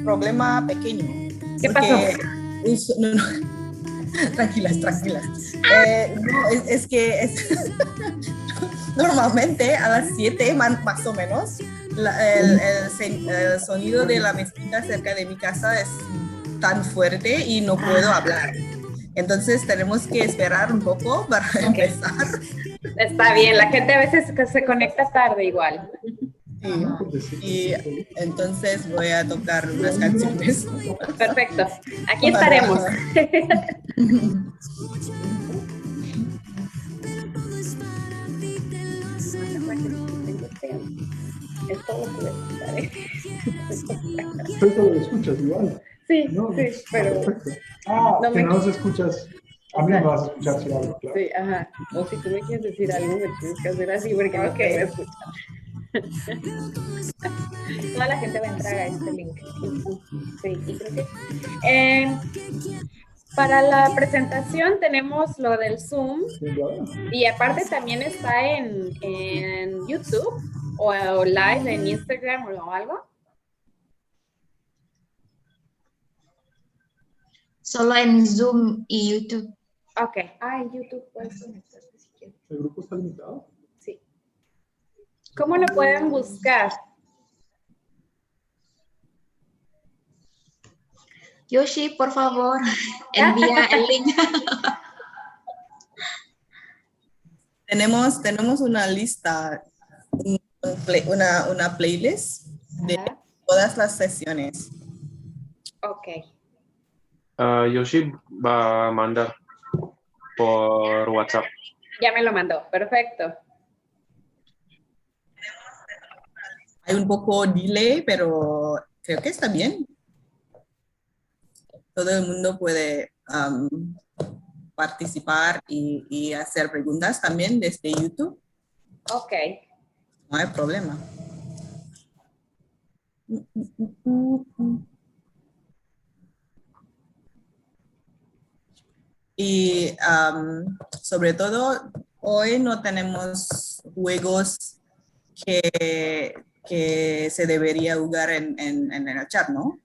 problema pequeño. ¿Qué pasó? No, tranquilas. No, es que normalmente a las 7 más o menos el sonido de la mezquita cerca de mi casa es tan fuerte y no puedo hablar. Entonces tenemos que esperar un poco para empezar. Está bien, la gente a veces se conecta tarde igual. Sí. Y entonces voy a tocar unas canciones. Perfecto, aquí estaremos. Es todo lo que voy a escuchar. Tú lo escuchas igual. Sí, No, sí, pero... perfecto. no que me... no nos escuchas. A mí no me vas a escuchar si hablo, claro. Sí, ajá. O si tú me quieres decir algo, me tienes que hacer así porque no te voy a escuchar. Toda la gente va a entrar a este link. Sí, y creo que... para la presentación tenemos lo del Zoom y aparte también está en YouTube o live en Instagram o algo. Solo en Zoom y YouTube. Ok. En YouTube puedes conectarte si quieres. ¿El grupo está limitado? Sí. ¿Cómo lo pueden buscar? Yoshi, por favor, envía el link. Tenemos una lista, una playlist de todas las sesiones. Ok. Yoshi va a mandar por WhatsApp. Ya me lo mandó, perfecto. Hay un poco delay, pero creo que está bien. Todo el mundo puede participar y hacer preguntas también desde YouTube. Ok. No hay problema. Y sobre todo, hoy no tenemos juegos que se debería jugar en el chat, ¿no?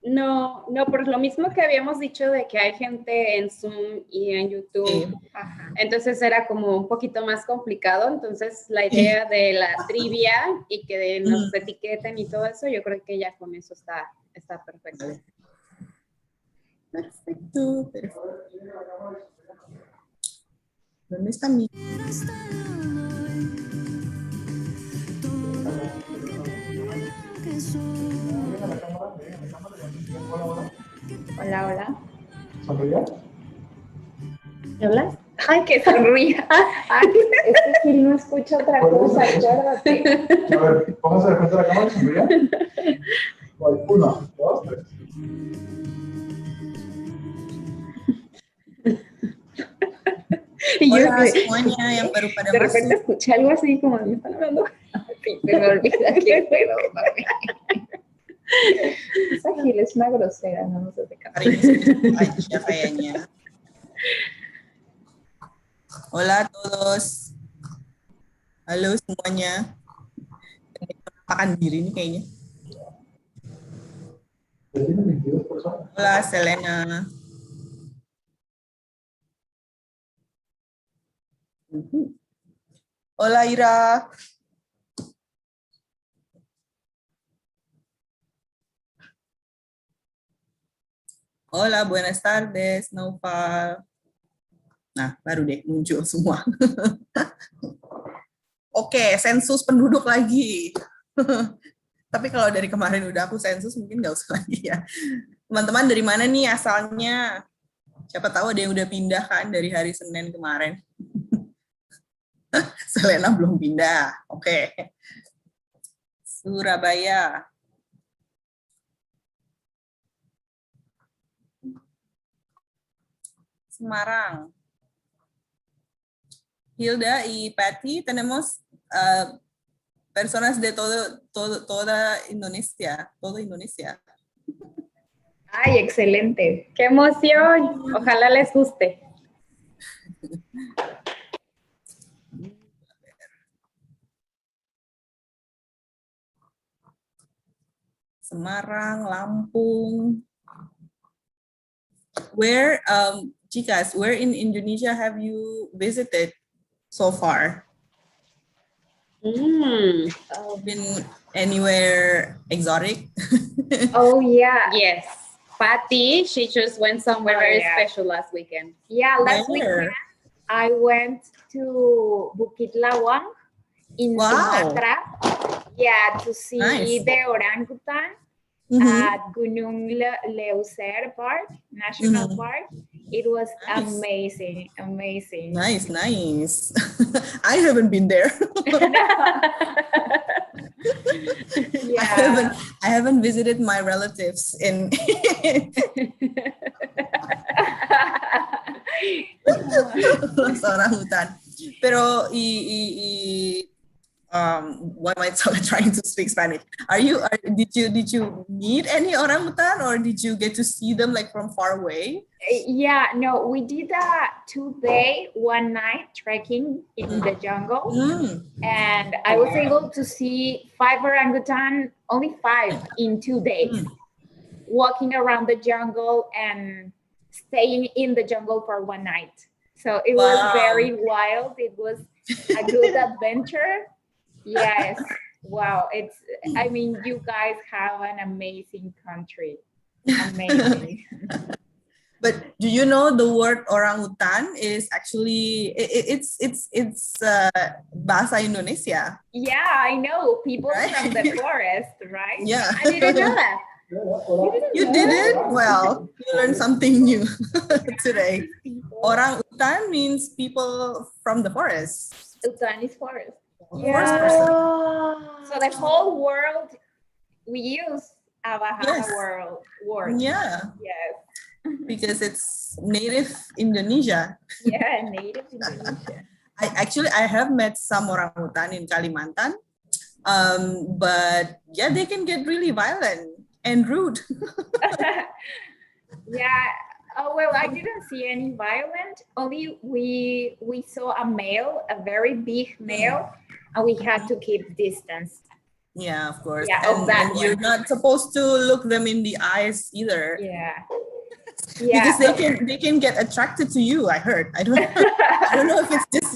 No, por lo mismo que habíamos dicho de que hay gente en Zoom y en YouTube. Sí. Entonces era como un poquito más complicado. Entonces la idea de la trivia y que nos etiqueten y todo eso, yo creo que ya con eso está perfecto. Vale. Perfecto. ¿Dónde está mi? Hola. ¿Sonríe? ¿Me hablas? Ay, que sonría. Es que Gil no escucha otra cosa, acuérdate. A ver, póngase de frente a la cámara y sonríe. 1, 2, 3. Y Hola, yo Sonia, yang baru pada de repente escuché algo así como me están hablando. Sí, se me olvida que esa Gil es una grosera, no nos hace caso. aja kayaknya. Hola a todos. Halo semuanya. Makan diri nih kayaknya. Hola Selena. Hola Ira. Hola, buenas tardes, Naufal. Nah, baru deh muncul semua. Oke, sensus penduduk lagi. Tapi kalau dari kemarin udah aku sensus, mungkin nggak usah lagi ya. Teman-teman dari mana nih asalnya? Siapa tahu ada yang udah pindah kan dari hari Senin kemarin. Selena belum pindah. Oke. Surabaya. Semarang. Gilda y Patty, tenemos personas de toda Indonesia, toda Indonesia. Ay, excelente. ¡Qué emoción! Ojalá les guste. Semarang, Lampung. Where, Chicas, where in Indonesia have you visited so far? Been anywhere exotic? Oh yeah. Yes. Patty, she just went somewhere very special last weekend. Yeah, last Where? weekend I went to Bukit Lawang in Sumatra. Yeah, to see the orangutan at Gunung Leuser Park, National Park. It was amazing. Nice. I haven't been there. Yeah. I haven't visited my relatives in Los Orangutan. Pero why am I trying to speak Spanish? Did you meet any orangutan, or did you get to see them like from far away? Yeah, no, we did a 2-day, 1-night trekking in the jungle, and I was able to see 5 orangutan, only 5 in 2 days, walking around the jungle and staying in the jungle for 1 night. So it was very wild. It was a good adventure. Yes. Wow. I mean, you guys have an amazing country. Amazing. But do you know the word orangutan is actually it's bahasa Indonesia? Yeah, I know. People from the forest, right? Yeah. I didn't know that. You didn't? Well, you learned something new today. Orangutan means people from the forest. Utan is forest. Forest person. So the whole world, we use a Bahasa word. Yeah. Yes. Because it's native Indonesia. Yeah, native Indonesia. I have met some orangutan in Kalimantan, but yeah, they can get really violent and rude. Yeah. Oh, well, I didn't see any violent. Only we saw a male, a very big male, and we had to keep distance. Yeah, of course. Yeah, and you're not supposed to look them in the eyes either. Yeah. Because they can get attracted to you. I heard. I don't know if it's just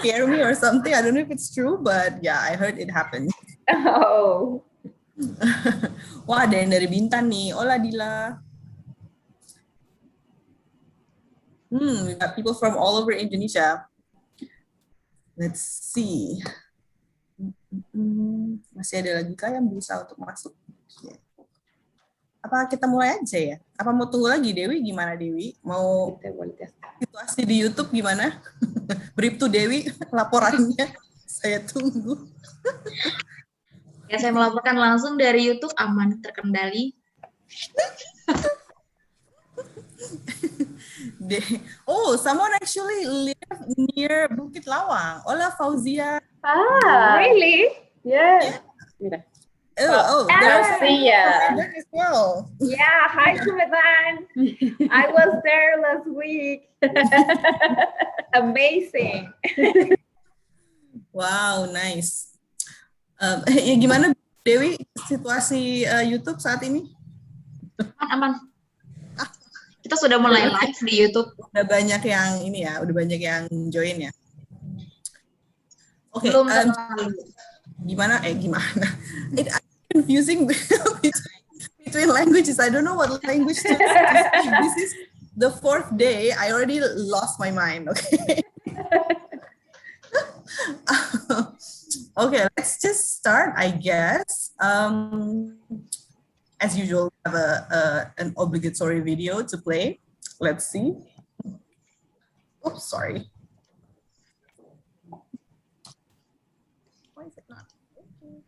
scare me or something. I don't know if it's true, but yeah, I heard it happens. Oh. Wah, ada yang dari Bintan nih. Hola Dila. We got people from all over Indonesia. Let's see. Masih ada lagi kah yang berusaha untuk masuk? Yeah. Apa kita mulai aja ya? Apa mau tunggu lagi, Dewi? Gimana, Dewi? Mau situasi di YouTube gimana? Brief to Dewi, laporannya. Saya tunggu. Ya, saya melaporkan langsung dari YouTube, aman, terkendali. Someone actually live near Bukit Lawang. Hola, Fauzia. Really? Yeah. Mira. There's Patricia. as well. Yeah, hi Sumetan. I was there last week. Amazing. Wow, nice. Ya gimana Dewi situasi YouTube saat ini? Aman. Kita sudah mulai live di YouTube. Udah banyak yang ini ya, udah banyak yang join ya. Oke, Belum gimana? It's confusing between languages. I don't know what language to speak. This is the 4th day. I already lost my mind. Okay. Okay, let's just start, I guess. As usual, we have an obligatory video to play. Let's see. Oops, sorry. Why is it not working?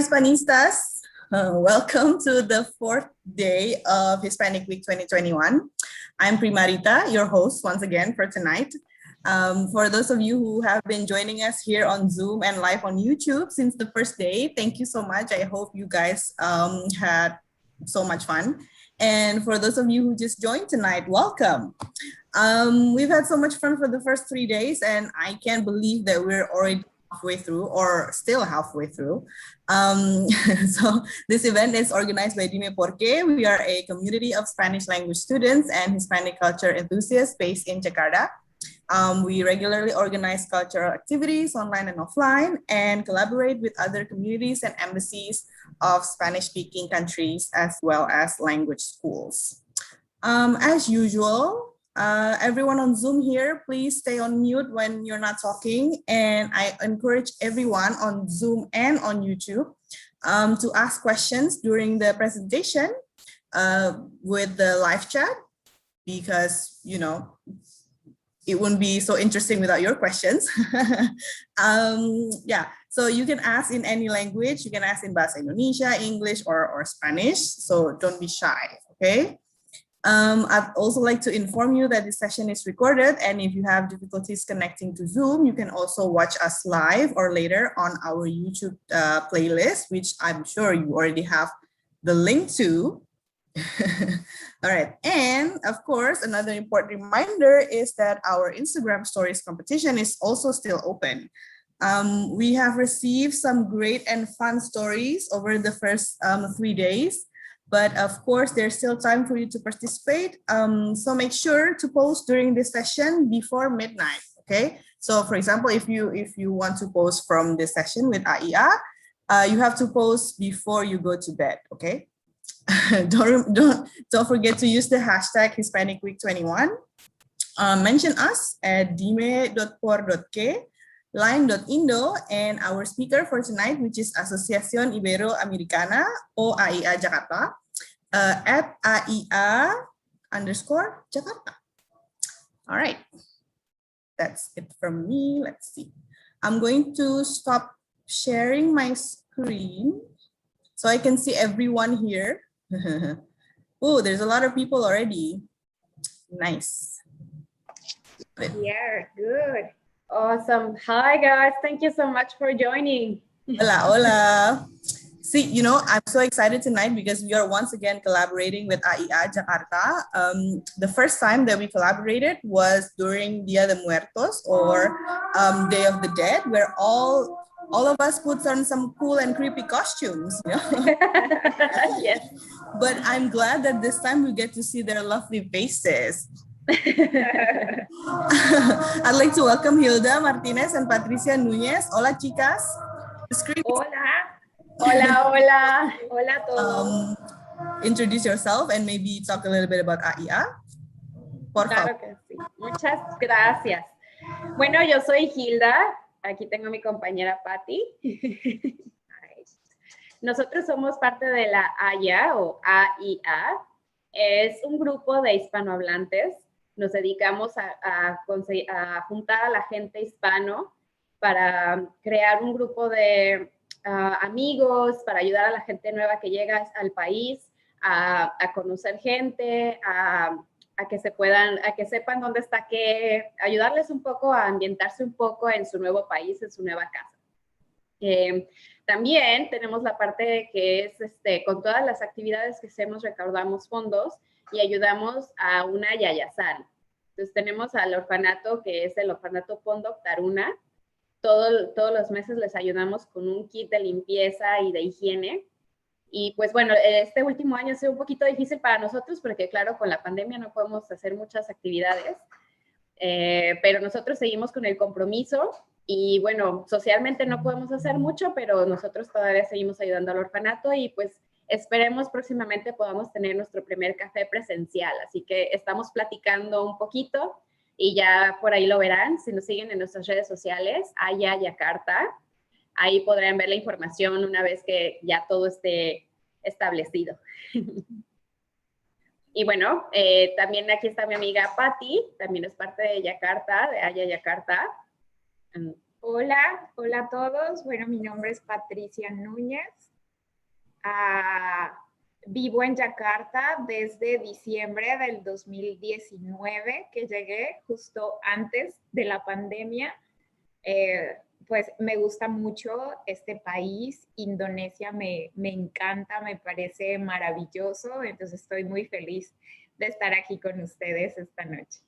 Hispanistas. Welcome to the 4th day of Hispanic Week 2021. I'm Primarita, your host once again for tonight. For those of you who have been joining us here on Zoom and live on YouTube since the first day, thank you so much. I hope you guys had so much fun. And for those of you who just joined tonight, welcome. We've had so much fun for the first 3 days, and I can't believe that we're already halfway through or still halfway through. So this event is organized by Dime Porque. We are a community of Spanish language students and Hispanic culture enthusiasts based in Jakarta. We regularly organize cultural activities online and offline and collaborate with other communities and embassies of Spanish-speaking countries as well as language schools. As usual, everyone on Zoom here, please stay on mute when you're not talking. And I encourage everyone on Zoom and on YouTube to ask questions during the presentation with the live chat, because, you know, it wouldn't be so interesting without your questions. Yeah, so you can ask in any language. You can ask in Bahasa Indonesia, English, or Spanish. So don't be shy, okay? I'd also like to inform you that this session is recorded, and if you have difficulties connecting to Zoom, you can also watch us live or later on our YouTube playlist, which I'm sure you already have the link to. All right, and of course, another important reminder is that our Instagram stories competition is also still open. We have received some great and fun stories over the first 3 days. But of course, there's still time for you to participate. So make sure to post during this session before midnight, okay? So for example, if you want to post from this session with AIA, you have to post before you go to bed, okay? Don't forget to use the hashtag Hispanic Week 21. Mention us at dime.por.k, line.indo, and our speaker for tonight, which is Asociación Ibero-Americana, or AIA Jakarta, at AIA_Jakarta. All right, that's it from me. Let's see. I'm going to stop sharing my screen so I can see everyone here. Oh, there's a lot of people already. Nice. Yeah, good. Awesome. Hi, guys. Thank you so much for joining. Hola, hola. See, you know, I'm so excited tonight because we are once again collaborating with AIA Jakarta. The first time that we collaborated was during Dia de Muertos, or Day of the Dead, where all of us put on some cool and creepy costumes. You know? Yes. But I'm glad that this time we get to see their lovely faces. I'd like to welcome Gilda, Martinez, and Patricia Nuñez. Hola, chicas. Hola. Hola, hola. Hola a todos. Introduce yourself and maybe talk a little bit about AIA. Por favor. Claro que sí. Muchas gracias. Bueno, yo soy Gilda. Aquí tengo a mi compañera Patti. Nosotros somos parte de la AIA o AIA. Es un grupo de hispanohablantes. Nos dedicamos a juntar a la gente hispano para crear un grupo de amigos, para ayudar a la gente nueva que llega al país, a conocer gente, a que sepan dónde está qué, ayudarles un poco a ambientarse un poco en su nuevo país, en su nueva casa. También tenemos la parte que es, con todas las actividades que hacemos, recaudamos fondos y ayudamos a una yayasan. Entonces tenemos al orfanato, que es el orfanato Pondok Taruna. Todos los meses les ayudamos con un kit de limpieza y de higiene. Y pues bueno, este último año ha sido un poquito difícil para nosotros porque claro, con la pandemia no podemos hacer muchas actividades, pero nosotros seguimos con el compromiso y bueno, socialmente no podemos hacer mucho, pero nosotros todavía seguimos ayudando al orfanato y pues esperemos próximamente podamos tener nuestro primer café presencial. Así que estamos platicando un poquito y ya por ahí lo verán. Si nos siguen en nuestras redes sociales, AIA Jakarta, ahí podrán ver la información una vez que ya todo esté establecido. Y bueno, también aquí está mi amiga Patti, también es parte de Jakarta, de AIA Jakarta. Hola, hola a todos. Bueno, mi nombre es Patricia Nuñez. Vivo en Yakarta desde diciembre del 2019, que llegué justo antes de la pandemia. Pues me gusta mucho este país. Indonesia me encanta, me parece maravilloso. Entonces estoy muy feliz de estar aquí con ustedes esta noche.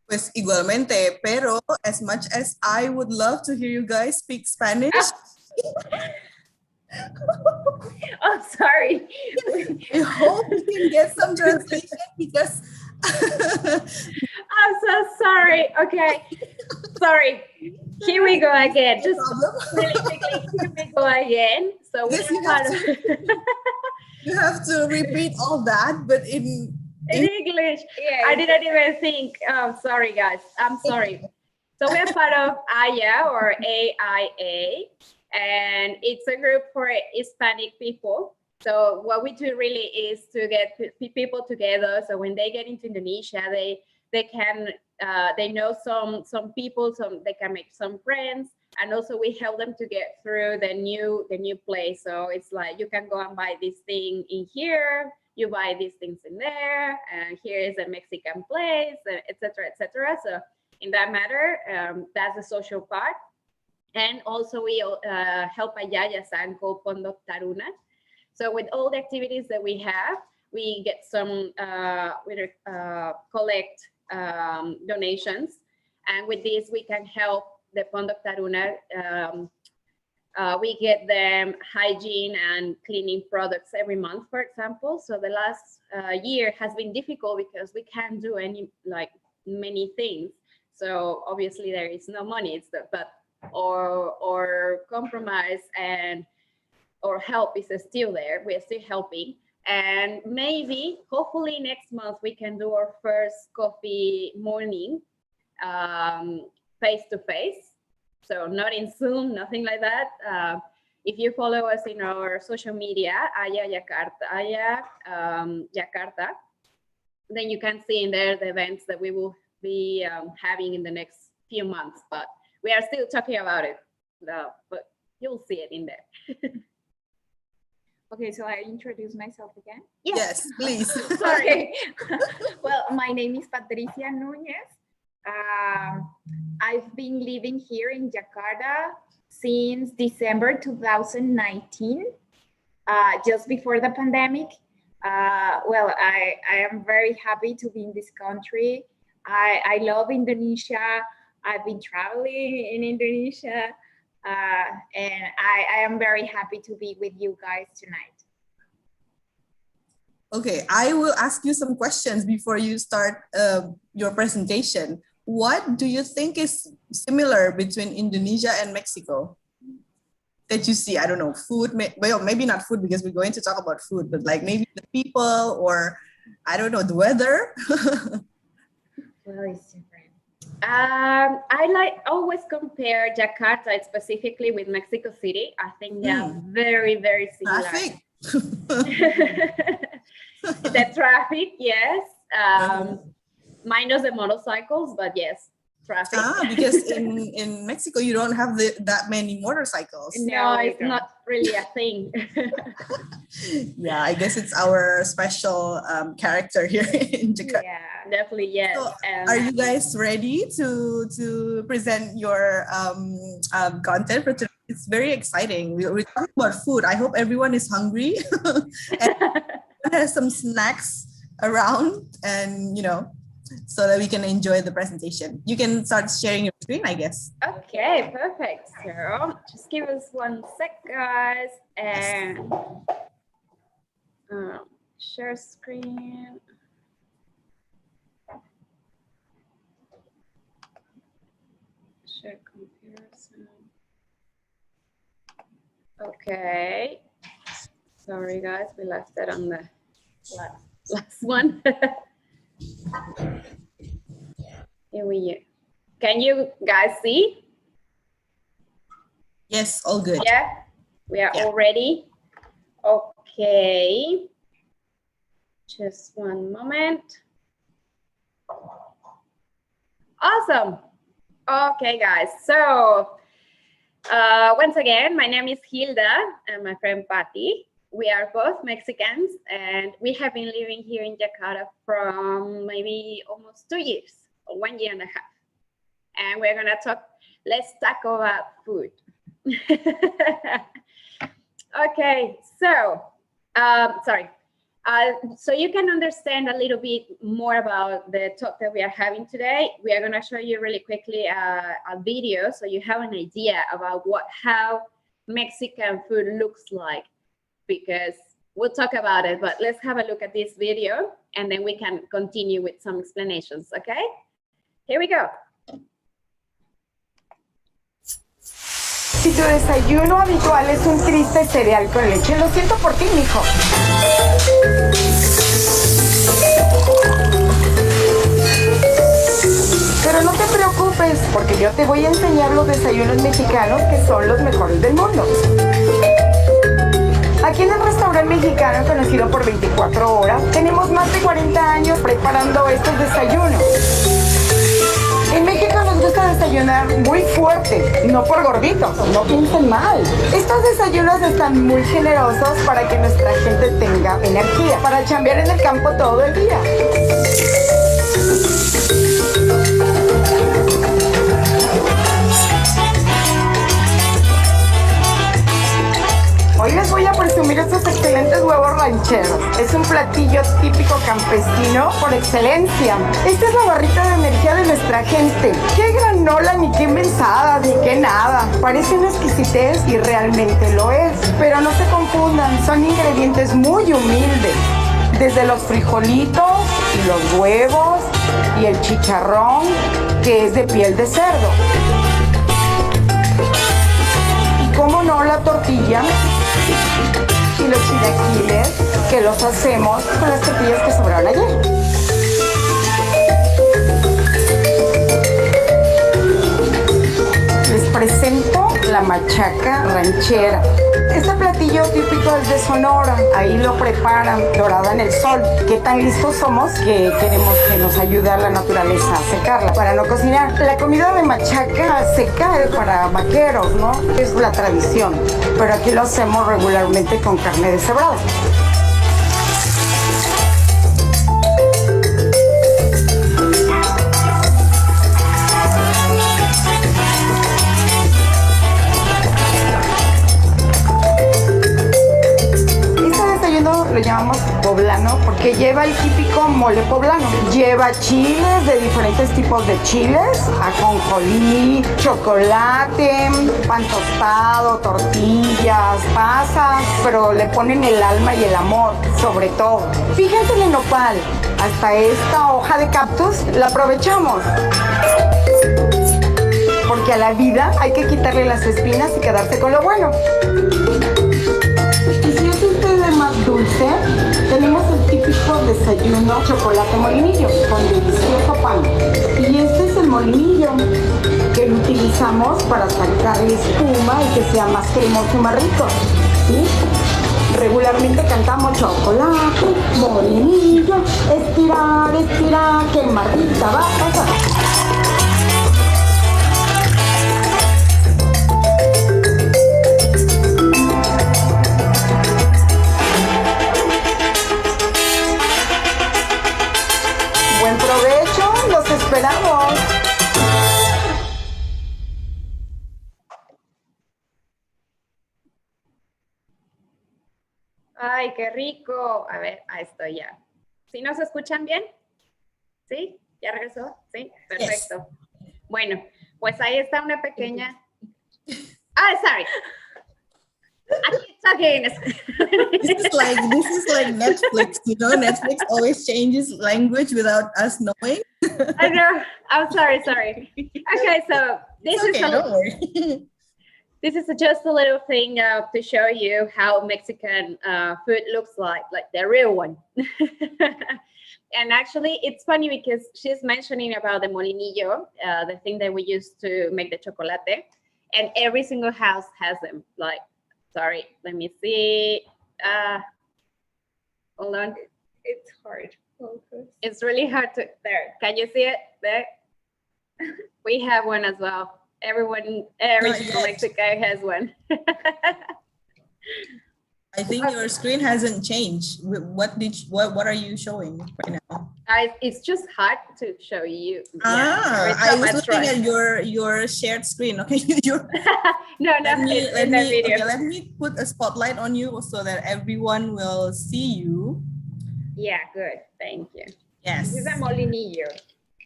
Pues igualmente, pero as much as I would love to hear you guys speak Spanish, Oh, sorry. I hope we can get some translation because I'm so sorry. Okay, sorry. Here we go again. Just really quickly, here we go again. So we you have to repeat all that, but in English. Yeah, I didn't even think. Oh, sorry, guys. I'm sorry. So we're part of AIA or AIA, and it's a group for Hispanic people. So what we do really is to get people together. So when they get into Indonesia, they can they know some people, they can make some friends, and also we help them to get through the new place. So it's like you can go and buy this thing in here, you buy these things in there, and here is a Mexican place, etc., etc. So in that matter, that's the social part. And also we help a yayasan called Pondok Taruna. So with all the activities that we have, we get some, we collect donations. And with this, we can help the Pondok Taruna. We get them hygiene and cleaning products every month, for example. So the last year has been difficult because we can't do many things. So obviously there is no money, or compromise and or help is still there. We're still helping. And maybe, hopefully next month, we can do our first coffee morning face-to-face. So not in Zoom, nothing like that. If you follow us in our social media, AIA Jakarta, then you can see in there the events that we will be having in the next few months. But we are still talking about it, but you'll see it in there. Okay, so I introduce myself again? Yes, please. Okay. Well, my name is Patricia Nuñez. I've been living here in Jakarta since December 2019, just before the pandemic. Well, I am very happy to be in this country. I love Indonesia. I've been traveling in Indonesia. And I am very happy to be with you guys tonight. Okay, I will ask you some questions before you start your presentation. What do you think is similar between Indonesia and Mexico that you see? I don't know, food, well, maybe not food because we're going to talk about food, but like maybe the people or I don't know, the weather. Well, it's different. I always compare Jakarta specifically with Mexico City. I think they are very, very similar. Traffic. The traffic, yes. Minus the motorcycles, but yes, traffic. Because in Mexico, you don't have that many motorcycles. No, it's not really a thing. Yeah, I guess it's our special character here in Jakarta. Yeah, definitely, yes. So, are you guys ready to present your content for today? It's very exciting. We're talking about food. I hope everyone is hungry and has some snacks around, and so that we can enjoy the presentation. You can start sharing your screen, I guess. Okay, perfect. So just give us 1 sec, guys, and share screen. Share comparison. Okay. Sorry, guys, we left it on the last one. Here we go. Can you guys see? Yes, all good. Yeah, we are all ready. Okay. Just 1 moment. Awesome. Okay, guys. So Once again, my name is Gilda and my friend Patty. We are both Mexicans and we have been living here in Jakarta from maybe almost 2 years or 1 year and a half. And we're gonna let's talk about food. Okay, so, so you can understand a little bit more about the talk that we are having today. We are gonna show you really quickly a video so you have an idea about how Mexican food looks like, because we'll talk about it, but let's have a look at this video and then we can continue with some explanations, okay? Here we go. Si tu desayuno habitual es un triste cereal con leche, lo siento por ti, mijo. Pero no te preocupes, porque yo te voy a enseñar los desayunos mexicanos que son los mejores del mundo. Aquí en el restaurante mexicano conocido por 24 horas, tenemos más de 40 años preparando estos desayunos. En México nos gusta desayunar muy fuerte, no por gorditos, no piensen mal. Estos desayunos están muy generosos para que nuestra gente tenga energía, para chambear en el campo todo el día. Hoy les voy a presumir estos excelentes huevos rancheros. Es un platillo típico campesino por excelencia. Esta es la barrita de energía de nuestra gente. ¡Qué granola, ni qué mensadas, ni qué nada! Parece una exquisitez y realmente lo es. Pero no se confundan, son ingredientes muy humildes. Desde los frijolitos, y los huevos, y el chicharrón, que es de piel de cerdo. Y cómo no, la tortilla y los chilaquiles, que los hacemos con las tortillas que sobraron ayer. Les presento la machaca ranchera. Este platillo típico es de Sonora, ahí lo preparan dorada en el sol. ¿Qué tan listos somos que queremos que nos ayude a la naturaleza a secarla para no cocinar? La comida de machaca seca es para vaqueros, ¿no? Es la tradición, pero aquí lo hacemos regularmente con carne deshebrada. Lo llamamos poblano porque lleva el típico mole poblano. Lleva chiles de diferentes tipos de chiles, ajonjolí, chocolate, pan tostado, tortillas, pasas, pero le ponen el alma y el amor, sobre todo. Fíjense en el nopal, hasta esta hoja de cactus la aprovechamos. Porque a la vida hay que quitarle las espinas y quedarse con lo bueno. Y si es usted de más dulce, tenemos el típico desayuno chocolate molinillo con delicioso pan. Y este es el molinillo que lo utilizamos para sacarle espuma y que sea más cremoso y más rico. ¿Sí? Regularmente cantamos chocolate, molinillo, estirar, estirar, que más rica va a pasar. Buen provecho, los esperamos. Ay, qué rico. A ver, ahí estoy ya. ¿Sí nos escuchan bien? ¿Sí? ¿Ya regresó? Sí, perfecto. Yes. Bueno, pues ahí está una pequeña... sorry. This is like Netflix, you know. Netflix always changes language without us knowing. I know. I'm sorry. Okay, so this is don't worry. This is just a little thing to show you how Mexican food looks like the real one. And actually, it's funny because she's mentioning about the molinillo, the thing that we use to make the chocolate, and every single house has them. Sorry, let me see. Hold on. It's hard. Focus. It's really hard to, there. Can you see it? There. We have one as well. every single Mexican has one. I think your screen hasn't changed. What are you showing right now? It's just hard to show you. I was looking at your shared screen. Okay, no, let me put a spotlight on you so that everyone will see you. Yeah, good. Thank you. Yes. This is a molinillo.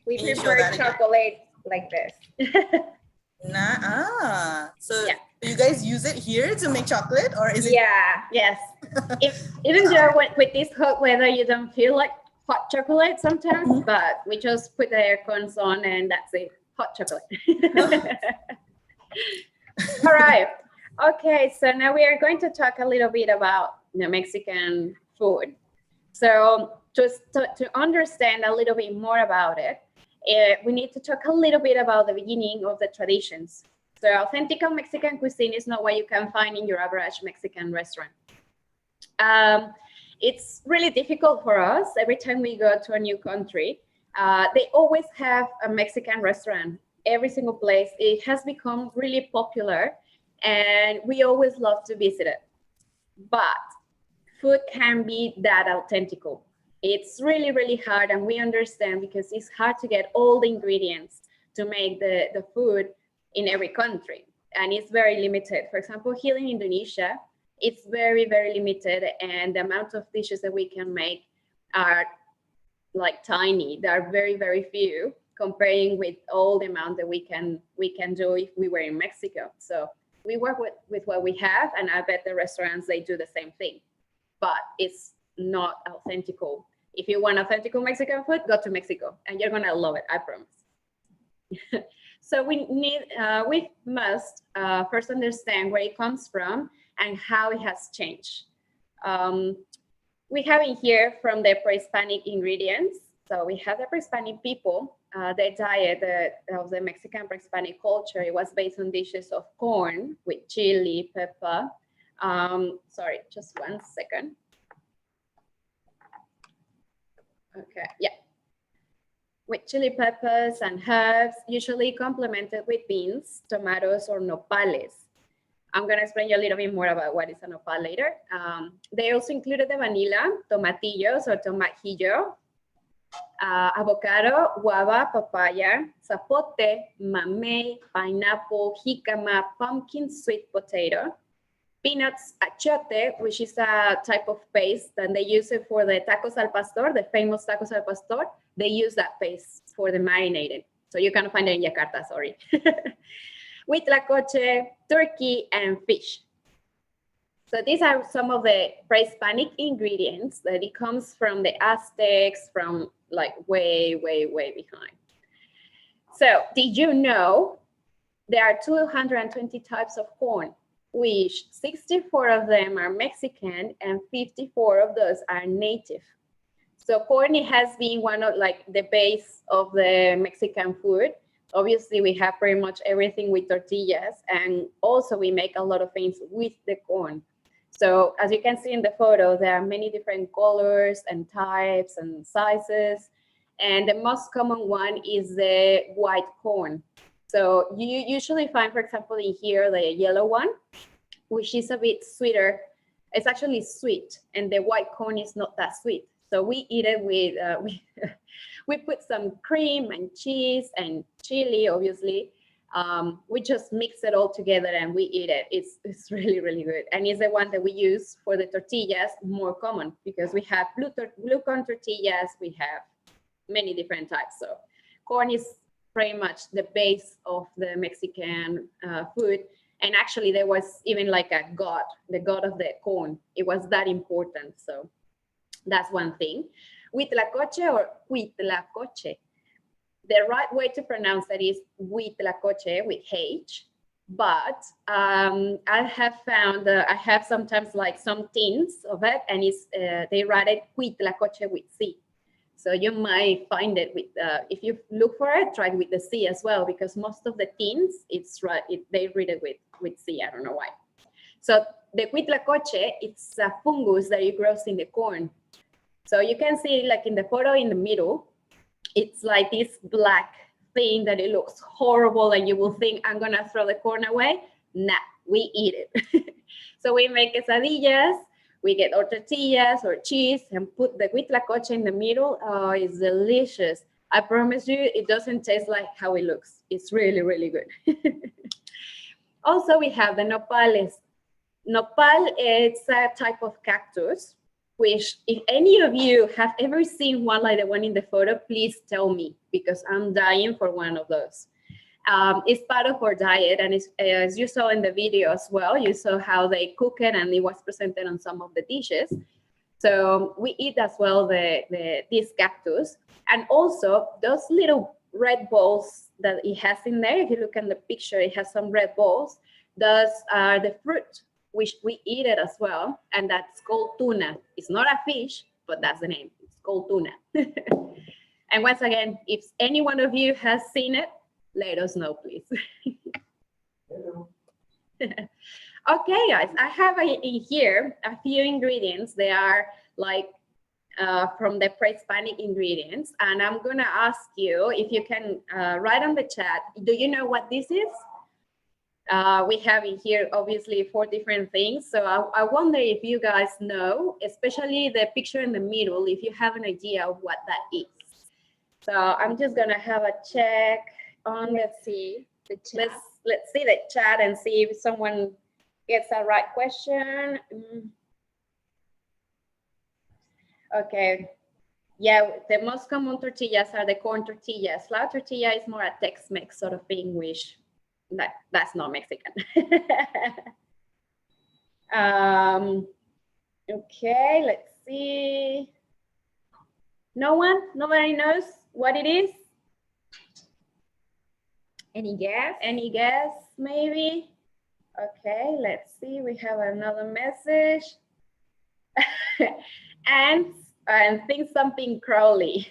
We prepare chocolate like this. So you guys use it here to make chocolate, or is it? Yes. Even though with this hot weather, you don't feel like hot chocolate sometimes, but we just put the air cons on and that's it. Hot chocolate. All right. Okay, so now we are going to talk a little bit about the Mexican food. So just to understand a little bit more about it, we need to talk a little bit about the beginning of the traditions. So authentic Mexican cuisine is not what you can find in your average Mexican restaurant. It's really difficult for us. Every time we go to a new country, they always have a Mexican restaurant. Every single place. It has become really popular and we always love to visit it. But food can be that authentical. It's really, really hard, and we understand because it's hard to get all the ingredients to make the food in every country, and it's very limited. For example, here in Indonesia, it's very, very limited, and the amount of dishes that we can make are like tiny. There are very, very few comparing with all the amount that we can do if we were in Mexico. So we work with what we have, and I bet the restaurants, they do the same thing, but it's not authentical. If you want authentic Mexican food, go to Mexico and you're gonna love it, I promise. So we must first understand where it comes from and how it has changed. We have in here from the pre-Hispanic ingredients. So we have the pre-Hispanic people, their diet of the Mexican pre-Hispanic culture. It was based on dishes of corn with chili, pepper. Sorry, just 1 second. Okay, yeah. With chili peppers and herbs, usually complemented with beans, tomatoes, or nopales. I'm gonna explain you a little bit more about what is a nopal later. They also included the vanilla, tomatillos or tomatillo, avocado, guava, papaya, zapote, mamey, pineapple, jicama, pumpkin sweet potato, peanuts, achiote, which is a type of paste, and they use it for the tacos al pastor, the famous tacos al pastor. They use that paste for the marinated. So you can find it in Jakarta, sorry. Huitlacoche, turkey, and fish. So these are some of the pre-Hispanic ingredients that it comes from the Aztecs, from like way, way, way behind. So did you know there are 220 types of corn, which 64 of them are Mexican and 54 of those are native. So corn has been one of like the base of the Mexican food. Obviously, we have pretty much everything with tortillas, and also we make a lot of things with the corn. So as you can see in the photo, there are many different colors and types and sizes. And the most common one is the white corn. So you usually find, for example, in here, the yellow one, which is a bit sweeter. It's actually sweet, and the white corn is not that sweet. So we eat it with, we put some cream and cheese and chili, obviously. We just mix it all together and we eat it. It's really, really good. And it's the one that we use for the tortillas, more common, because we have blue corn tortillas, we have many different types. So corn is pretty much the base of the Mexican food. And actually there was even like a god, the god of the corn. It was that important. So that's one thing. Huitlacoche or Huitlacoche. The right way to pronounce that is Huitlacoche with H, but I have found, I have sometimes like some tins of it, and it's they write it Huitlacoche with C. So you might find it with, if you look for it, try it with the C as well, because most of the tins, it's right, they read it with C, I don't know why. So the Huitlacoche, it's a fungus that it grows in the corn. So you can see like in the photo in the middle, it's like this black think that it looks horrible and you will think I'm gonna throw the corn away. Nah, we eat it. So we make quesadillas, we get our tortillas or cheese and put the huitlacoche in the middle. Oh, it's delicious. I promise you, it doesn't taste like how it looks. It's really, really good. Also, we have the nopales. Nopal is a type of cactus, which if any of you have ever seen one like the one in the photo, please tell me, because I'm dying for one of those. It's part of our diet, and it's, as you saw in the video as well, you saw how they cook it and it was presented on some of the dishes. So we eat as well this cactus, and also those little red balls that it has in there. If you look at the picture, it has some red balls. Those are the fruit, which we eat it as well, and that's called tuna. It's not a fish, but that's the name. It's called tuna. And once again, if any one of you has seen it, let us know, please. Okay, guys, I have here a few ingredients. They are like from the pre-Hispanic ingredients, and I'm gonna ask you if you can write on the chat. Do you know what this is? We have in here obviously 4 different things, so I wonder if you guys know, especially the picture in the middle, if you have an idea of what that is. So I'm just gonna have a check on, let's see the chat. Let's see the chat and see if someone gets a right question. Okay, yeah, the most common tortillas are the corn tortillas. Flour tortilla is more a Tex-Mex sort of thing, which that's not Mexican. Okay, let's see. Nobody knows what it is? Any guess? Any guess, maybe? Okay, let's see. We have another message. And think something crawly.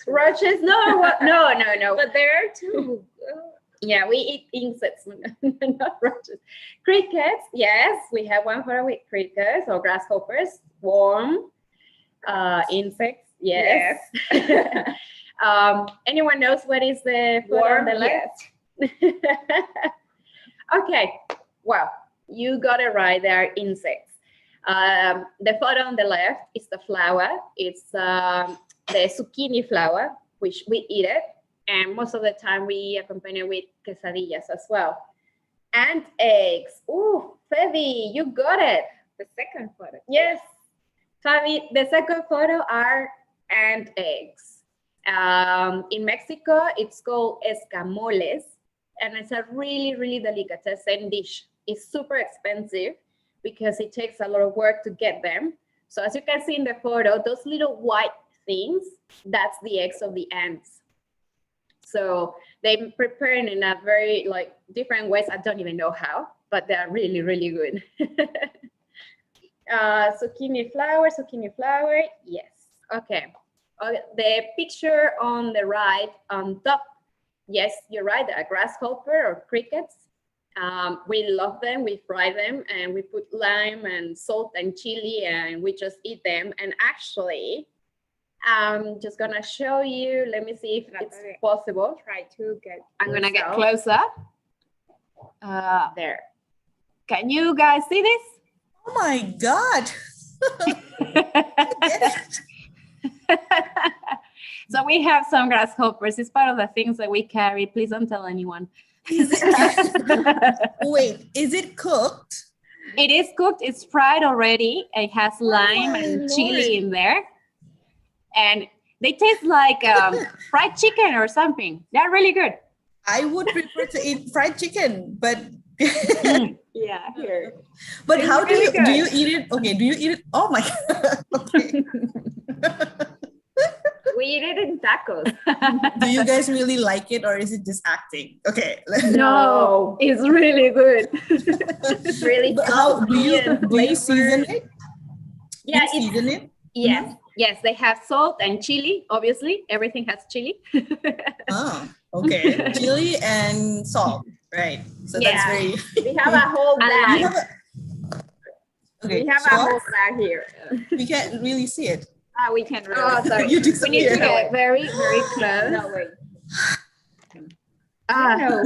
Roaches? No, no. But there are 2. Yeah, we eat insects, not roaches. Crickets, yes, we have one for with crickets or grasshoppers. Worm, insects, yes. Anyone knows what is the worm on the left? Okay, well, you got it right. They are insects. The photo on the left is the flower. It's the zucchini flower, which we eat it. And most of the time we accompany it with quesadillas as well. And eggs. Ooh, Fabi, you got it. The second photo. Yes. Fabi, the second photo are and eggs. In Mexico, it's called escamoles. And it's a really, really delicatessen dish. It's super expensive because it takes a lot of work to get them. So as you can see in the photo, those little white things, that's the eggs of the ants. So they prepare it in a very different ways. I don't even know how, but they're really, really good. Zucchini flower, yes. Okay. The picture on the right, on top, yes, you're right, a grasshopper or crickets. We love them, we fry them, and we put lime and salt and chili, and we just eat them. And actually, I'm just gonna show you. Let me see if it's possible. Try to get. I'm gonna get closer. There. Can you guys see this? Oh my God! So we have some grasshoppers. It's part of the things that we carry. Please don't tell anyone. Wait, is it cooked? It is cooked. It's fried already. It has lime and chili in there. And they taste like fried chicken or something. They're really good. I would prefer to eat fried chicken, but yeah, here. But how do you eat it? Okay, do you eat it? Oh my God. Okay. We eat it in tacos. Do you guys really like it, or is it just acting? Okay. No, it's really good. It's really. But how do you season it? Yeah, you season it. Yes. Mm-hmm. Yes, they have salt and chili. Obviously, everything has chili. Oh, okay. Chili and salt, right? So that's very. We have a whole bag. Okay. We have a whole bag here. We can't really see it. We can really. Oh, sorry. You we need to get very, very close. No, wait. No.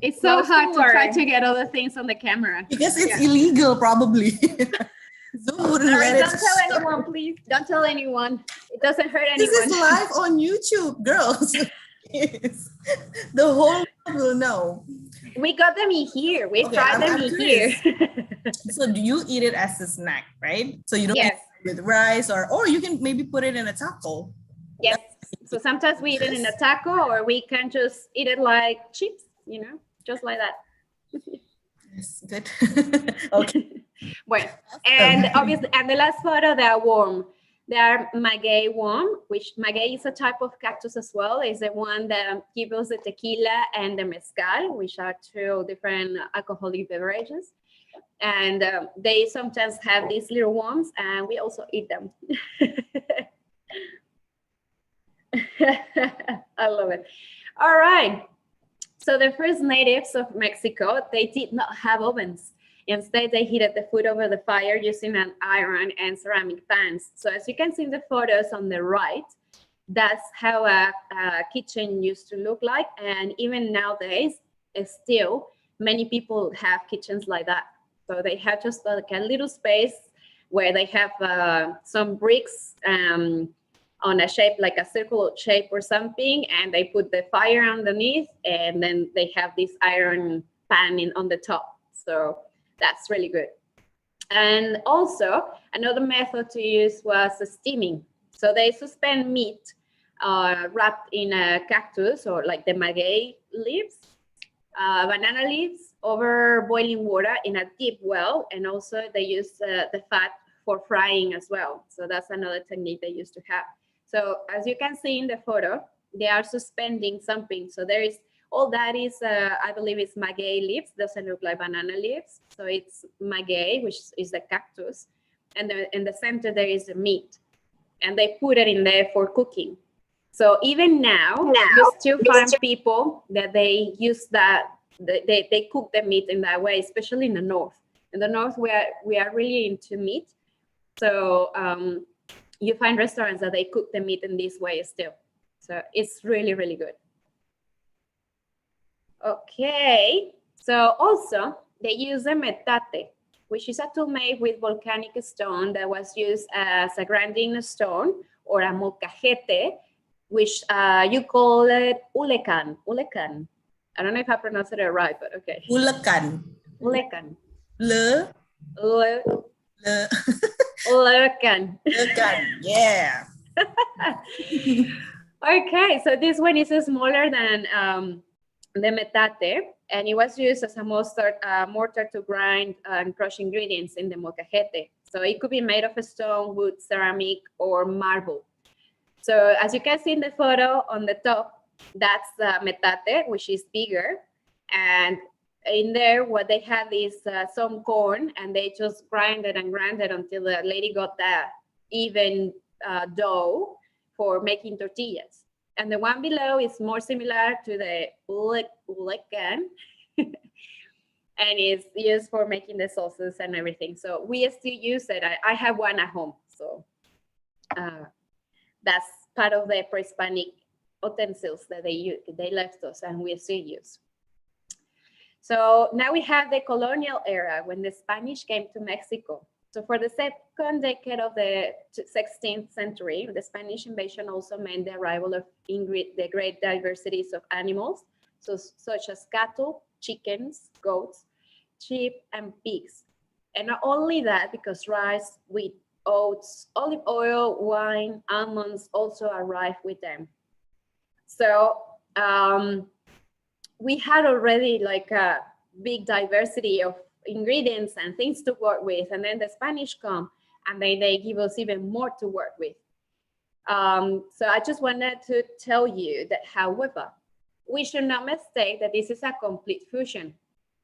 It's so Close hard the to try word. to get all the things on the camera. Because it's illegal, probably. Zoom wouldn't All right, let don't it tell start. anyone, please. Don't tell anyone. It doesn't hurt This anyone. is live on YouTube, girls. Yes. The whole world will know. We got them in here. We Okay, fried them I'm in curious. here. So do you eat it as a snack, right? So you don't Yes. eat it with rice, or you can maybe put it in a taco. Yes. So sometimes we eat it in a taco, or we can just eat it like chips, just like that. Yes, good. Okay. Well, and obviously, and the last photo, they are warm. They are maguey worm, which maguey is a type of cactus as well. It's the one that gives us the tequila and the mezcal, which are two different alcoholic beverages. And they sometimes have these little worms, and we also eat them. I love it. All right. So the first natives of Mexico, they did not have ovens. Instead, they heated the food over the fire using an iron and ceramic pans. So as you can see in the photos on the right, that's how a kitchen used to look like. And even nowadays, still, many people have kitchens like that. So they have just like a little space where they have some bricks on a shape, like a circle shape or something, and they put the fire underneath, and then they have this iron pan on the top. So that's really good. And also, another method to use was steaming. So they suspend meat wrapped in a cactus or like the maguey leaves, banana leaves over boiling water in a deep well. And also they use the fat for frying as well. So that's another technique they used to have. So as you can see in the photo, they are suspending something. So there is, all that is, I believe it's maguey leaves, doesn't look like banana leaves. So it's maguey, which is the cactus. And in the center, there is the meat. And they put it in there for cooking. So even now you still find people that they use that, they cook the meat in that way, especially in the north. In the north, we are really into meat. So you find restaurants that they cook the meat in this way still. So it's really, really good. Okay, so also they use a metate, which is a tool made with volcanic stone that was used as a grinding stone, or a molcajete, which you call it ulecan. Ulecan. I don't know if I pronounced it right, but okay. Ulecan. Ulecan. Ulecan. Ulecan. Yeah. Okay, so this one is smaller than the metate, and it was used as a mortar to grind and crush ingredients in the molcajete. So it could be made of stone, wood, ceramic, or marble. So as you can see in the photo on the top, that's the metate, which is bigger. And in there, what they have is some corn, and they just grind it until the lady got the even dough for making tortillas. And the one below is more similar to the ulecan, and is used for making the sauces and everything. So we still use it. I have one at home. So that's part of the pre-Hispanic utensils that they left us, and we still use. So now we have the colonial era, when the Spanish came to Mexico. So for the second decade of the 16th century, the Spanish invasion also meant the arrival of the great diversities of animals, such as cattle, chickens, goats, sheep, and pigs. And not only that, because rice, wheat, oats, olive oil, wine, almonds also arrived with them. So we had already like a big diversity of ingredients and things to work with, and then the Spanish come and they give us even more to work with. So I just wanted to tell you that, however, we should not mistake that this is a complete fusion.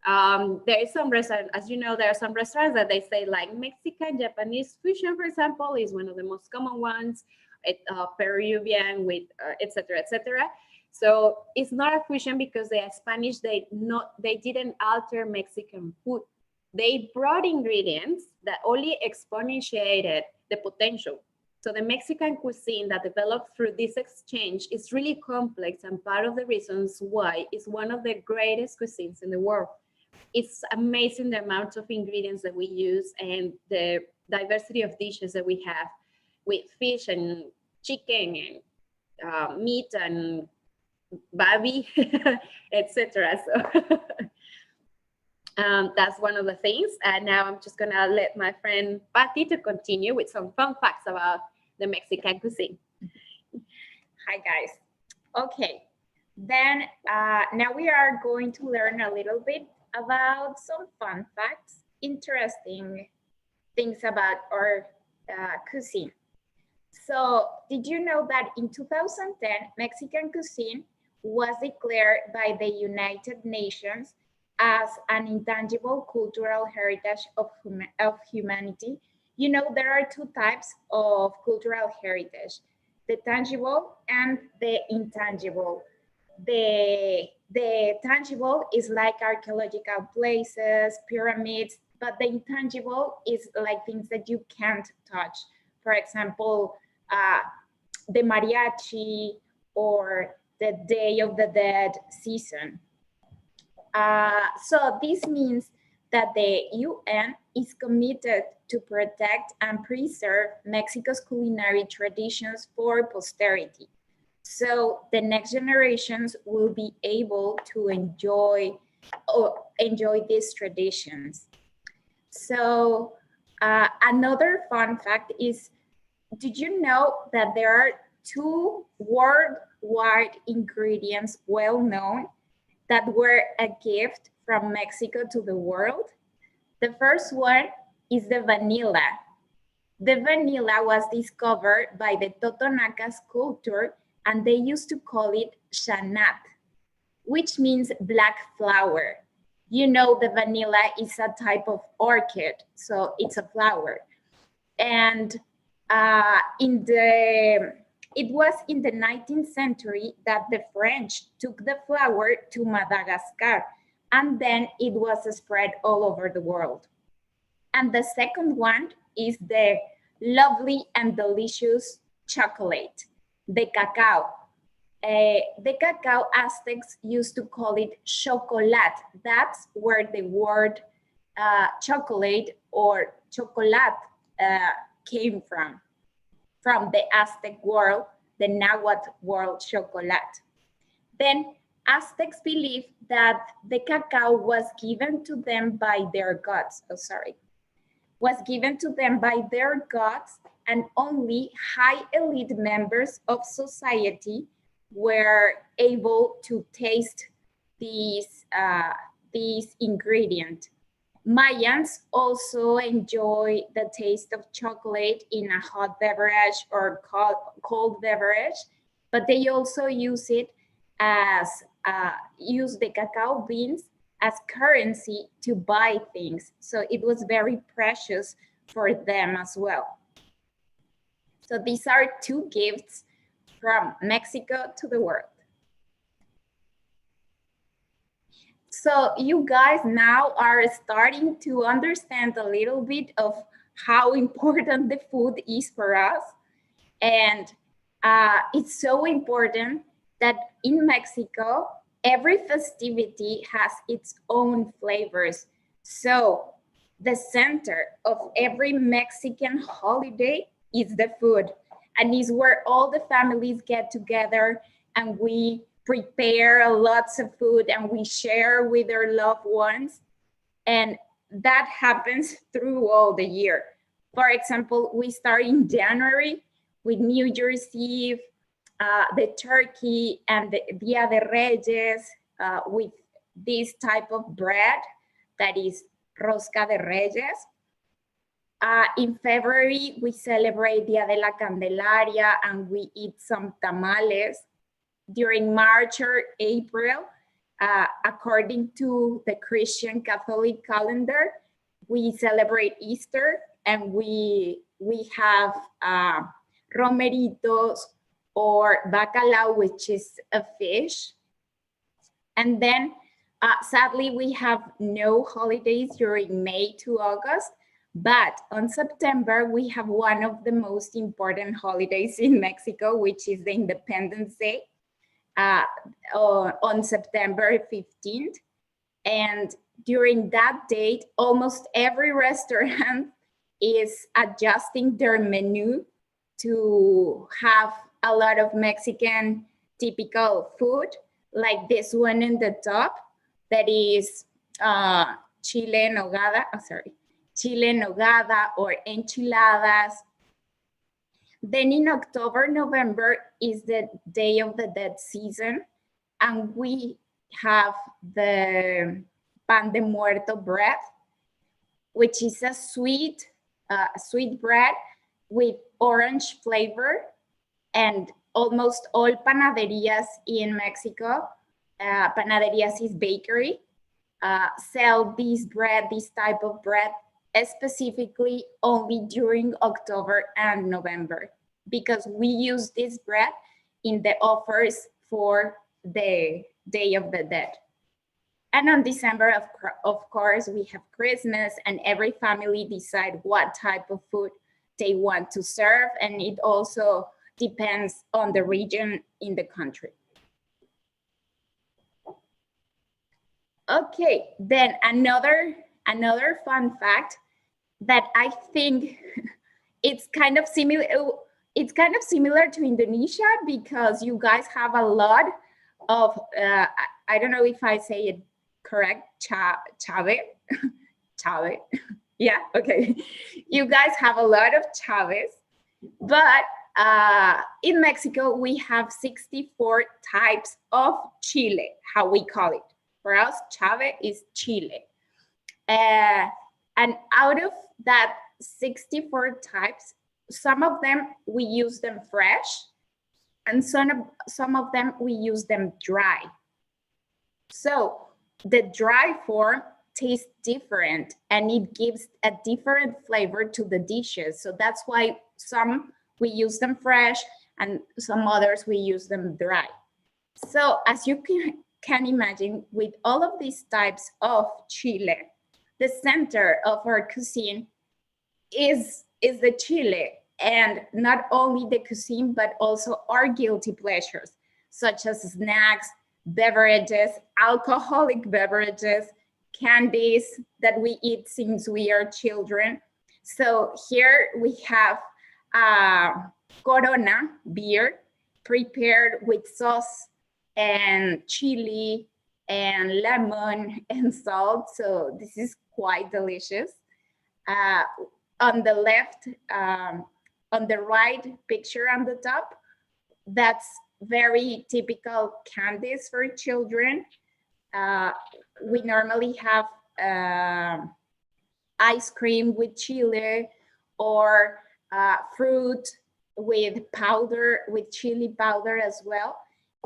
There is some restaurants, as you know, there are some restaurants that they say like Mexican Japanese fusion, for example, is one of the most common ones. Peruvian with etc. etc. So it's not a fusion because they are Spanish. They didn't alter Mexican food. They brought ingredients that only exponentiated the potential. So the Mexican cuisine that developed through this exchange is really complex, and part of the reasons why it's one of the greatest cuisines in the world. It's amazing the amount of ingredients that we use and the diversity of dishes that we have with fish and chicken and meat and baby, etc. So that's one of the things. And now I'm just gonna let my friend Patty to continue with some fun facts about the Mexican cuisine. Hi guys. Okay, then now we are going to learn a little bit about some fun facts, interesting things about our cuisine. So did you know that in 2010, Mexican cuisine was declared by the United Nations as an intangible cultural heritage of humanity? You know, there are two types of cultural heritage, the tangible and the intangible. The tangible is like archaeological places, pyramids, but the intangible is like things that you can't touch. For example, the mariachi or the Day of the Dead season. So this means that the UN is committed to protect and preserve Mexico's culinary traditions for posterity. So the next generations will be able to enjoy these traditions. So another fun fact is, did you know that there are 2 worldwide ingredients well known that were a gift from Mexico to the world? The first one is the vanilla. The vanilla was discovered by the Totonacas culture, and they used to call it chanat, which means black flower. You know, the vanilla is a type of orchid, so it's a flower. And it was in the 19th century that the French took the flower to Madagascar, and then it was spread all over the world. And the second one is the lovely and delicious chocolate, the cacao. The cacao, Aztecs used to call it chocolate. That's where the word chocolate or chocolate came from the Aztec world, the Nahuatl world chocolate. Then Aztecs believed that the cacao was given to them by their gods, was given to them by their gods, and only high elite members of society were able to taste these ingredients. Mayans also enjoy the taste of chocolate in a hot beverage or cold beverage, but they also use it as use the cacao beans as currency to buy things. So it was very precious for them as well. So these are 2 gifts from Mexico to the world. So you guys now are starting to understand a little bit of how important the food is for us. And it's so important that in Mexico, every festivity has its own flavors. So the center of every Mexican holiday is the food, and is where all the families get together and we prepare lots of food and we share with our loved ones. And that happens through all the year. For example, we start in January with New Year's Eve, the turkey and the Dia de Reyes with this type of bread that is Rosca de Reyes. In February, we celebrate Dia de la Candelaria and we eat some tamales. During March or April, according to the Christian Catholic calendar, we celebrate Easter and we have romeritos or bacalao, which is a fish. And then sadly, we have no holidays during May to August, But on September, we have one of the most important holidays in Mexico, which is the Independence Day on September 15th. And during that date, almost every restaurant is adjusting their menu to have a lot of Mexican typical food, like this one in the top, that is chile en nogada or enchiladas. Then in October, November is the Day of the Dead season, and we have the pan de muerto bread, which is a sweet bread with orange flavor, and almost all panaderias in Mexico, panaderias is bakery, sell this type of bread specifically only during October and November, because we use this bread in the offers for the Day of the Dead. And on December, of course, we have Christmas, and every family decide what type of food they want to serve, and it also depends on the region in the country. Okay, then another fun fact that I think it's kind of similar to Indonesia, because you guys have a lot of I don't know if I say it correct, chave. Yeah, okay. You guys have a lot of chaves, but in Mexico we have 64 types of chile, how we call it. For us, chave is chile. And out of that 64 types, some of them we use them fresh, and some of them we use them dry. So the dry form tastes different, and it gives a different flavor to the dishes. So that's why some we use them fresh and some others we use them dry. So as you can imagine, with all of these types of chile, the center of our cuisine is the chile, and not only the cuisine, but also our guilty pleasures, such as snacks, beverages, alcoholic beverages, candies that we eat since we are children. So here we have Corona beer prepared with sauce and chili and lemon and salt. So this is quite delicious. On the left, on the right picture on the top, that's very typical candies for children. We normally have ice cream with chili, or fruit with powder, with chili powder as well.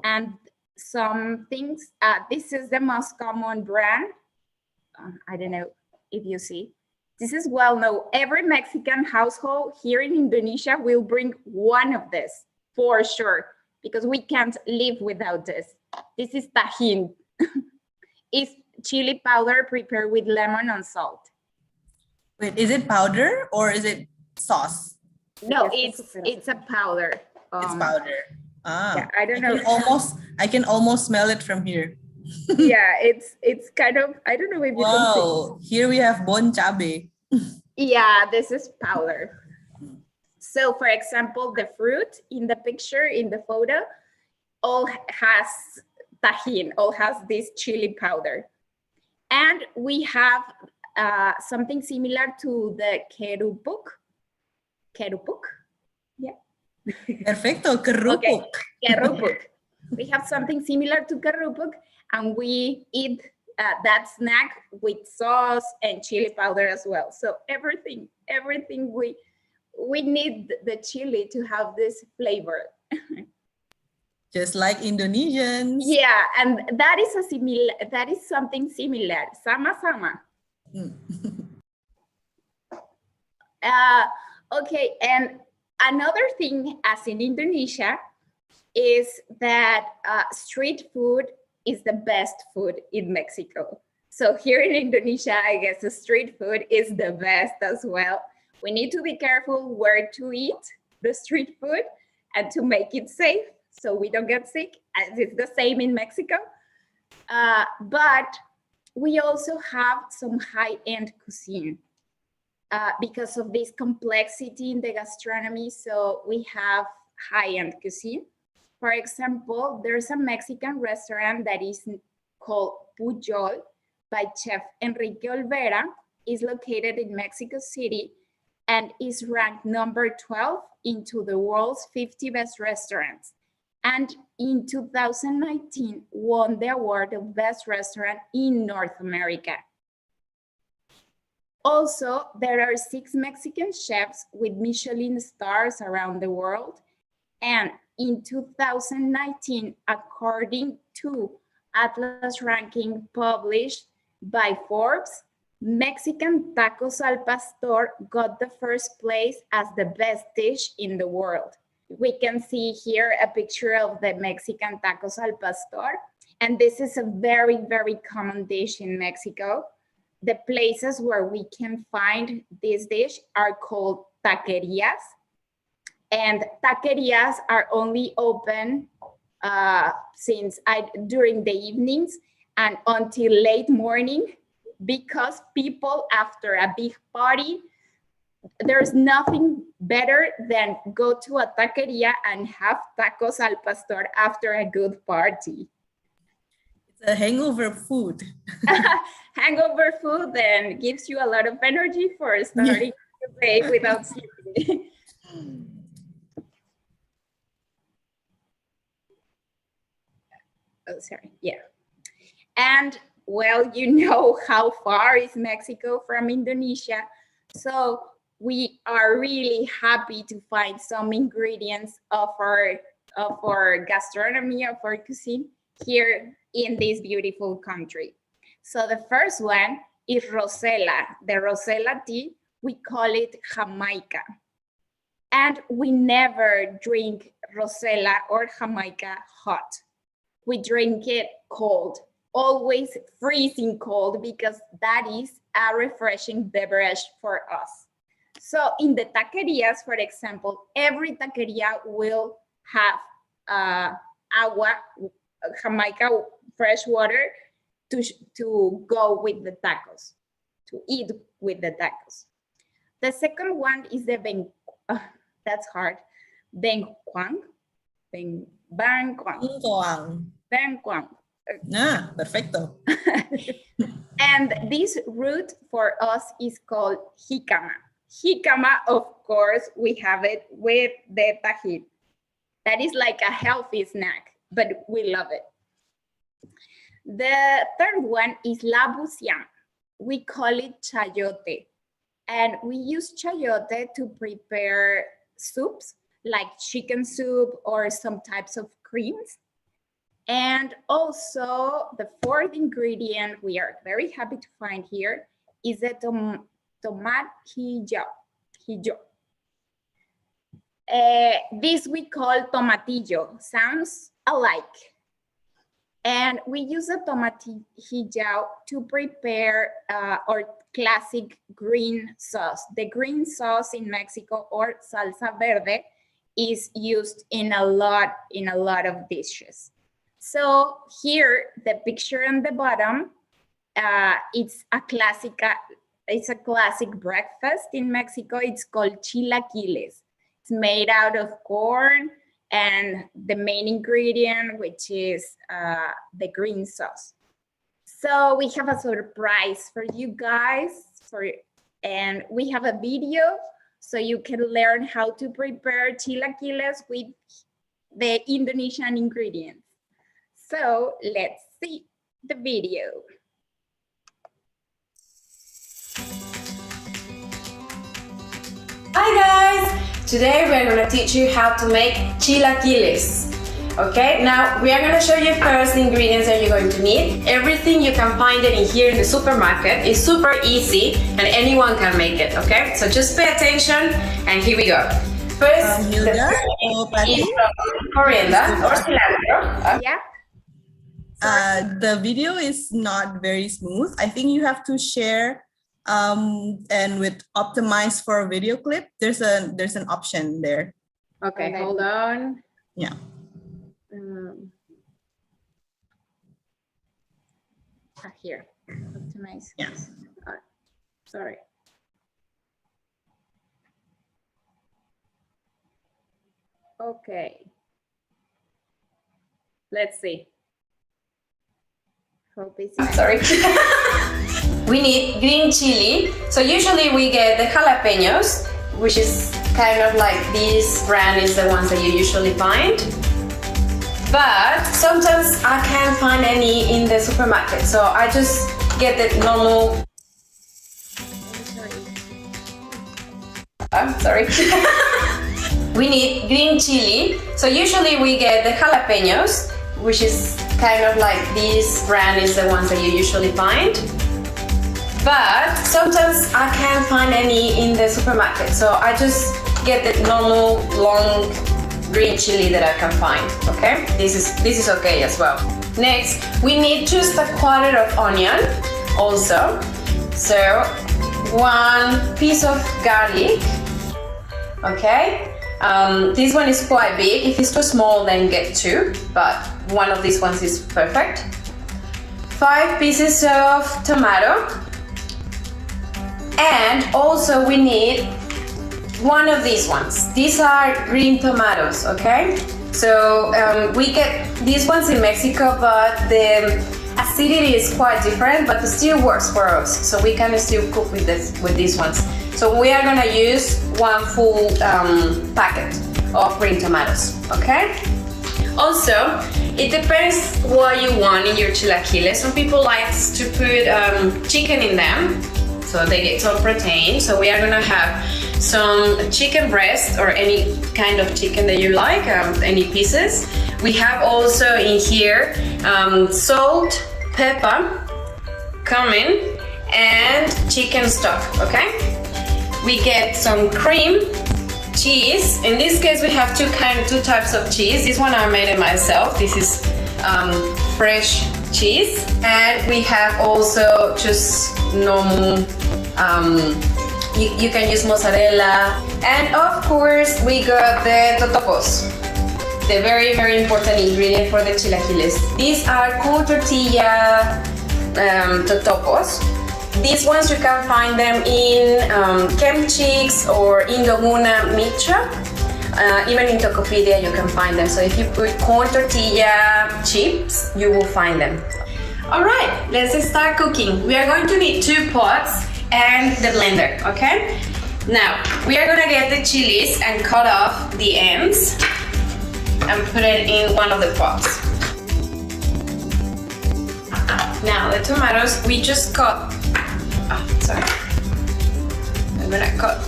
And some things, this is the most common brand. I don't know if you see. This is well known. Every Mexican household here in Indonesia will bring one of this for sure, because we can't live without this. This is tajin. It's chili powder prepared with lemon and salt. Wait, is it powder or is it sauce? No, it's a powder. It's powder. Yeah, I don't know. I can almost smell it from here. Yeah, it's kind of, I don't know if you can see. Wow, here we have bon chabe. Yeah, this is powder. So for example, the fruit in the picture, in the photo, all has tajin, all has this chili powder. And we have something similar to the kerupuk. Kerupuk? Yeah. Perfecto, kerupuk. Okay, kerupuk. We have something similar to kerupuk, and we eat that snack with sauce and chili powder as well. So everything we need the chili to have this flavor. Just like Indonesians. Yeah, and that is something similar. Sama-sama. Okay, and another thing, as in Indonesia, is that street food is the best food in Mexico. So here in Indonesia, I guess the street food is the best as well. We need to be careful where to eat the street food and to make it safe so we don't get sick, as it's the same in Mexico. But we also have some high-end cuisine because of this complexity in the gastronomy. So we have high-end cuisine. For example, there's a Mexican restaurant that is called Pujol by Chef Enrique Olvera. Is located in Mexico City and is ranked number 12 into the world's 50 best restaurants. And in 2019, won the award of best restaurant in North America. Also, there are 6 Mexican chefs with Michelin stars around the world. And in 2019, according to Atlas ranking published by Forbes, Mexican tacos al pastor got the first place as the best dish in the world. We can see here a picture of the Mexican tacos al pastor. And this is a very, very common dish in Mexico. The places where we can find this dish are called taquerias. And taquerias are only open during the evenings and until late morning, because people after a big party, there's nothing better than go to a taqueria and have tacos al pastor after a good party. It's a hangover food. Hangover food then gives you a lot of energy for starting the day without sleeping. Oh, sorry, yeah. And well, you know how far is Mexico from Indonesia. So we are really happy to find some ingredients of our gastronomy, of our cuisine here in this beautiful country. So the first one is Rosella. The Rosella tea, we call it Jamaica. And we never drink Rosella or Jamaica hot. We drink it cold, always freezing cold, because that is a refreshing beverage for us. So in the taquerias, for example, every taqueria will have agua, Jamaica fresh water to go with the tacos, to eat with the tacos. The second one is the that's hard, bengquang. Ah, perfecto. And this root for us is called jicama. Jicama, of course, we have it with the tajín. That is like a healthy snack, but we love it. The third one is la busian. We call it chayote. And we use chayote to prepare soups like chicken soup or some types of creams. And also the fourth ingredient we are very happy to find here is the tomat hijau. This we call tomatillo, sounds alike. And we use the tomatillo to prepare our classic green sauce. The green sauce in Mexico, or salsa verde, is used in a lot of dishes. So here, the picture on the bottom, it's a classic breakfast in Mexico. It's called chilaquiles. It's made out of corn and the main ingredient, which is the green sauce. So we have a surprise for you guys, and we have a video so you can learn how to prepare chilaquiles with the Indonesian ingredients. So let's see the video. Hi guys! Today we're going to teach you how to make chilaquiles. Okay, now we are going to show you first the ingredients that you're going to need. Everything you can find it in here in the supermarket. Is super easy and anyone can make it, okay? So just pay attention and here we go. First, Gilda or Patty? coriander or cilantro. Yeah. The video is not very smooth. I think you have to share and with optimize for a video clip. There's an option there. Okay, hold on. Yeah. Here, optimize. Yeah. Sorry. Okay. Let's see. Hope it's Sorry. We need green chili. So usually we get the jalapenos, which is kind of like this brand is the ones that you usually find. But sometimes I can't find any in the supermarket, so I just get the normal. I'm sorry. We need green chili. So usually we get the jalapenos, which is kind of like this brand is the ones that you usually find. But sometimes I can't find any in the supermarket, so I just get the normal long green chili that I can find. Okay, this is okay as well. Next, we need just a quarter of onion also. So 1 piece of garlic. Okay, this one is quite big. If it's too small, then get 2, but one of these ones is perfect. 5 pieces of tomato. And also we need one of these ones. These are green tomatoes, okay? So we get these ones in Mexico, but the acidity is quite different, but it still works for us. So we can still cook with these ones. So we are gonna use 1 full packet of green tomatoes, okay? Also, it depends what you want in your chilaquiles. Some people like to put chicken in them, so they get some protein. So we are gonna have some chicken breast or any kind of chicken that you like, any pieces. We have also in here salt, pepper, cumin, and chicken stock, okay? We get some cream, cheese. In this case, we have two types of cheese. This one I made it myself. This is fresh cheese, and we have also just normal. You can use mozzarella, and of course we got the totopos, the very, very important ingredient for the chilaquiles. These are con tortilla totopos. These ones you can find them in Chemchicks or in Laguna Meat Shop. Even in Tokopedia you can find them. So if you put corn tortilla chips, you will find them. All right, let's start cooking. We are going to need 2 pots and the blender, okay? Now, we are gonna get the chilies and cut off the ends and put it in one of the pots. Now, the tomatoes, we just cut, sorry. I'm gonna cut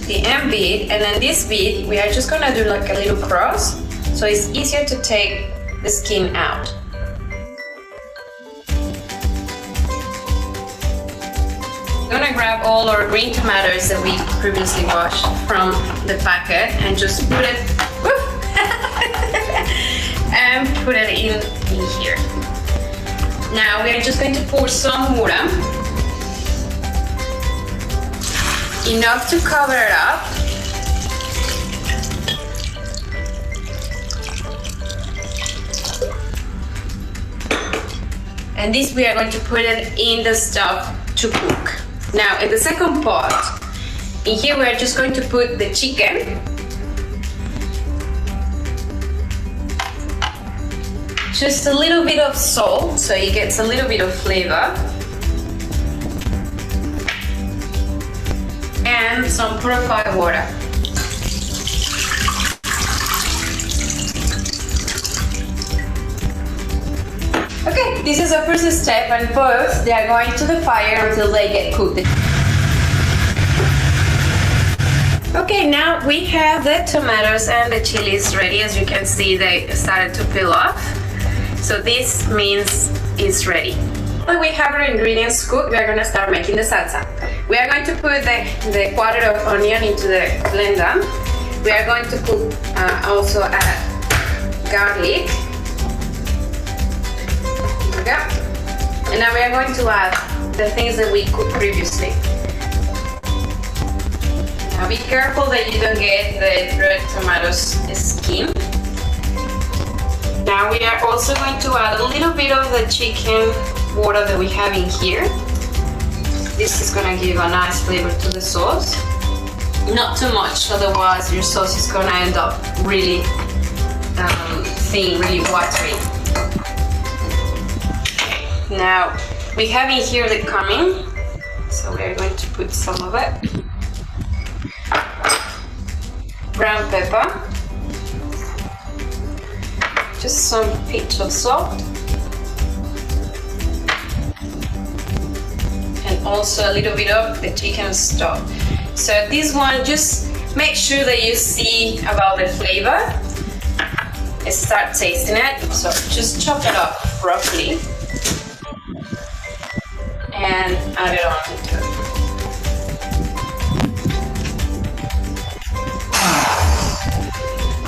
the end bit, and then this bit, we are just gonna do like a little cross, so it's easier to take the skin out. I'm gonna grab all our green tomatoes that we previously washed from the packet and just put it, and put it in here. Now we are just going to pour some mura, enough to cover it up. And this we are going to put it in the stove to cook. Now in the second pot, in here we are just going to put the chicken. Just a little bit of salt, so it gets a little bit of flavor. And some purified water. Okay, this is the first step, and both they are going to the fire until they get cooked. Okay, now we have the tomatoes and the chilies ready. As you can see, they started to peel off. So this means it's ready. When we have our ingredients cooked, we are going to start making the salsa. We are going to put the quarter of onion into the blender. We are going to cook also add garlic. And now we are going to add the things that we cooked previously. Now be careful that you don't get the red tomatoes skin. Now we are also going to add a little bit of the chicken water that we have in here. This is gonna give a nice flavor to the sauce. Not too much, otherwise your sauce is gonna end up really thin, really watery. Now we have in here the cumin, so we are going to put some of it. Ground pepper, just some pinch of salt, and also a little bit of the chicken stock. So this one, just make sure that you see about the flavor and start tasting it. So just chop it up roughly and add it on into it.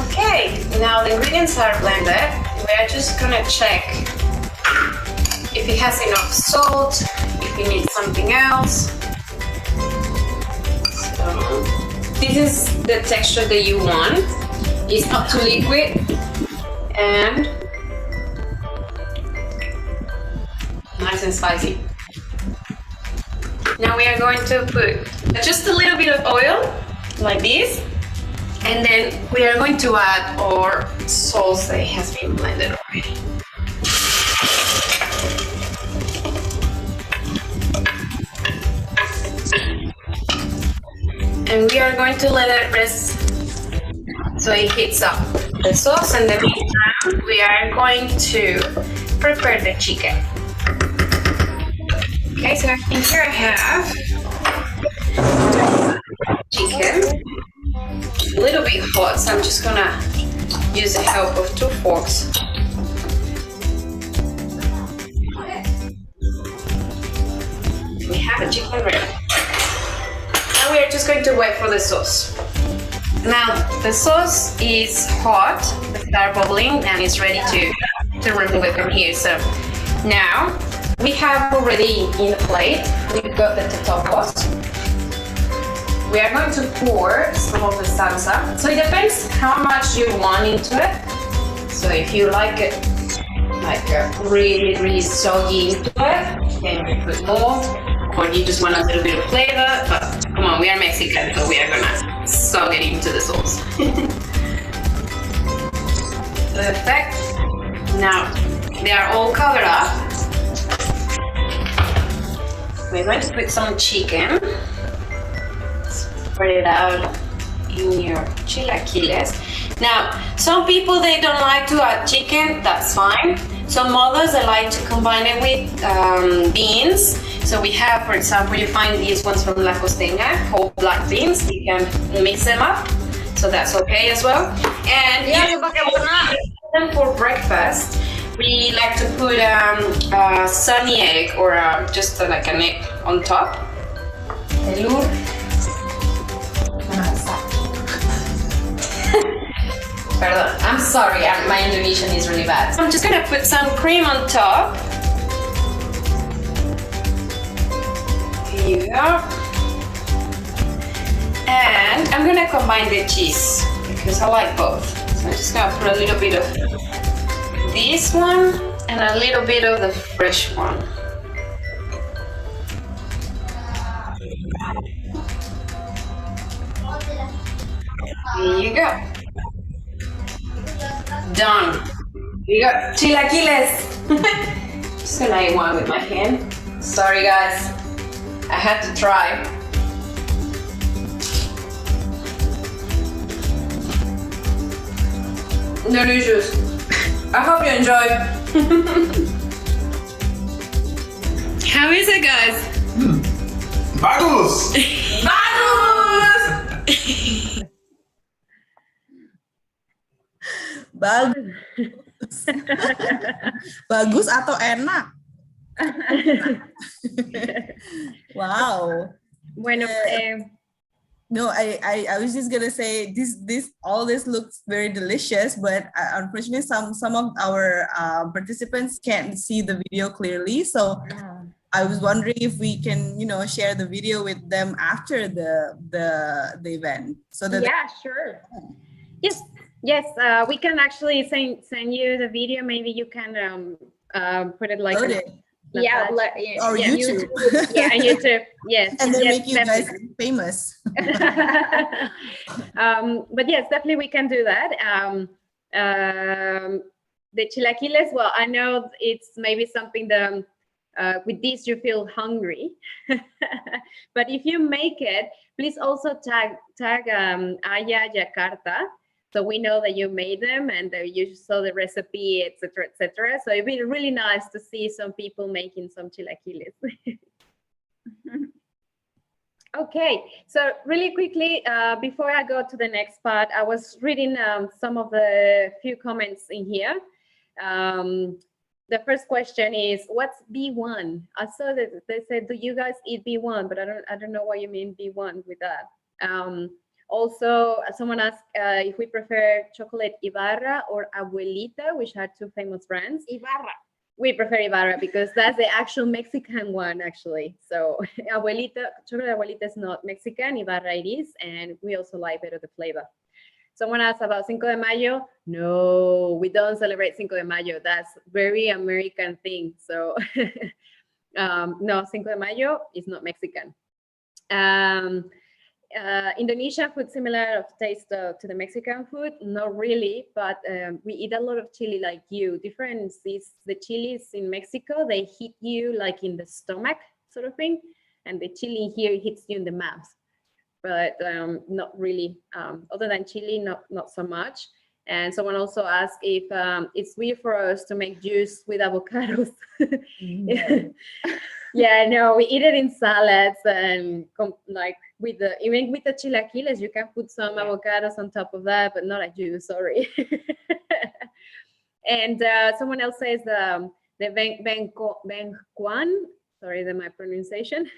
Okay, now the ingredients are blended. We are just gonna check if it has enough salt, if you need something else. So this is the texture that you want. It's not too liquid and nice and spicy. Now we are going to put just a little bit of oil, like this, and then we are going to add our sauce that has been blended already. And we are going to let it rest so it heats up the sauce, and then we are going to prepare the chicken. Okay, so in here I have chicken, a little bit hot, so I'm just gonna use the help of 2 forks. We have a chicken ready. Now we are just going to wait for the sauce. Now the sauce is hot, it started bubbling, and it's ready to remove it from here. So now we have already in the plate, we've got the totopos. We are going to pour some of the salsa. So it depends how much you want into it. So if you like it like really, really soggy into it, then you put more. Or you just want a little bit of flavor, but come on, we are Mexican, so we are gonna soak it into the sauce. Perfect. Now they are all covered up. We're going to put some chicken. Spread it out in your chilaquiles. Now, some people, they don't like to add chicken, that's fine. Some others, they like to combine it with beans. So we have, for example, you find these ones from La Costeña, whole black beans. You can mix them up, so that's okay as well. And yeah, for breakfast, we like to put a sunny egg or just like an egg on top. Telur. Pardon, I'm sorry, my Indonesian is really bad. I'm just gonna put some cream on top. Here you go. And I'm gonna combine the cheese because I like both. So I'm just gonna put a little bit of this one and a little bit of the fresh one. Here you go. Done. You got chilaquiles. Just gonna eat one with my hand. Sorry guys, I had to try. Delicious. I hope you enjoy. How is it, guys? Bagus! Bagus! Bagus. Bagus atau enak? Wow. Bueno, No, I was just gonna say all this looks very delicious, but unfortunately some of our participants can't see the video clearly. So I was wondering if we can, share the video with them after the event, so that yeah, sure. Yes, we can actually send you the video. Maybe you can put it like yeah, or YouTube. Yeah, YouTube. Yes, and then yes, make you guys famous. But yes, definitely we can do that. The chilaquiles, well, I know it's maybe something that with this you feel hungry, but if you make it, please also tag AIA Jakarta, so we know that you made them and that you saw the recipe, etc., etc. So it'd be really nice to see some people making some chilaquiles. Okay, so really quickly, before I go to the next part, I was reading some of the few comments in here. The first question is, what's B1? I saw that they said, do you guys eat B1? But I don't know what you mean B1 with that. Also, someone asked if we prefer chocolate Ibarra or Abuelita, which are two famous brands. Ibarra. We prefer Ibarra because that's the actual Mexican one, actually. So Abuelita, chocolate Abuelita is not Mexican, Ibarra it is, and we also like better the flavor. Someone asked about Cinco de Mayo. No, we don't celebrate Cinco de Mayo. That's very American thing. So no, Cinco de Mayo is not Mexican. Indonesian food similar of taste to the Mexican food? Not really, but we eat a lot of chili like you. Difference is the chilies in Mexico, they hit you like in the stomach sort of thing, and the chili here hits you in the mouth. But not really, other than chili, not so much. And someone also asked if it's weird for us to make juice with avocados. Yeah, no, we eat it in salads and like even with the chilaquiles, you can put some avocados on top of that, but not a juice, sorry. And someone else says the benjuan, sorry, my pronunciation.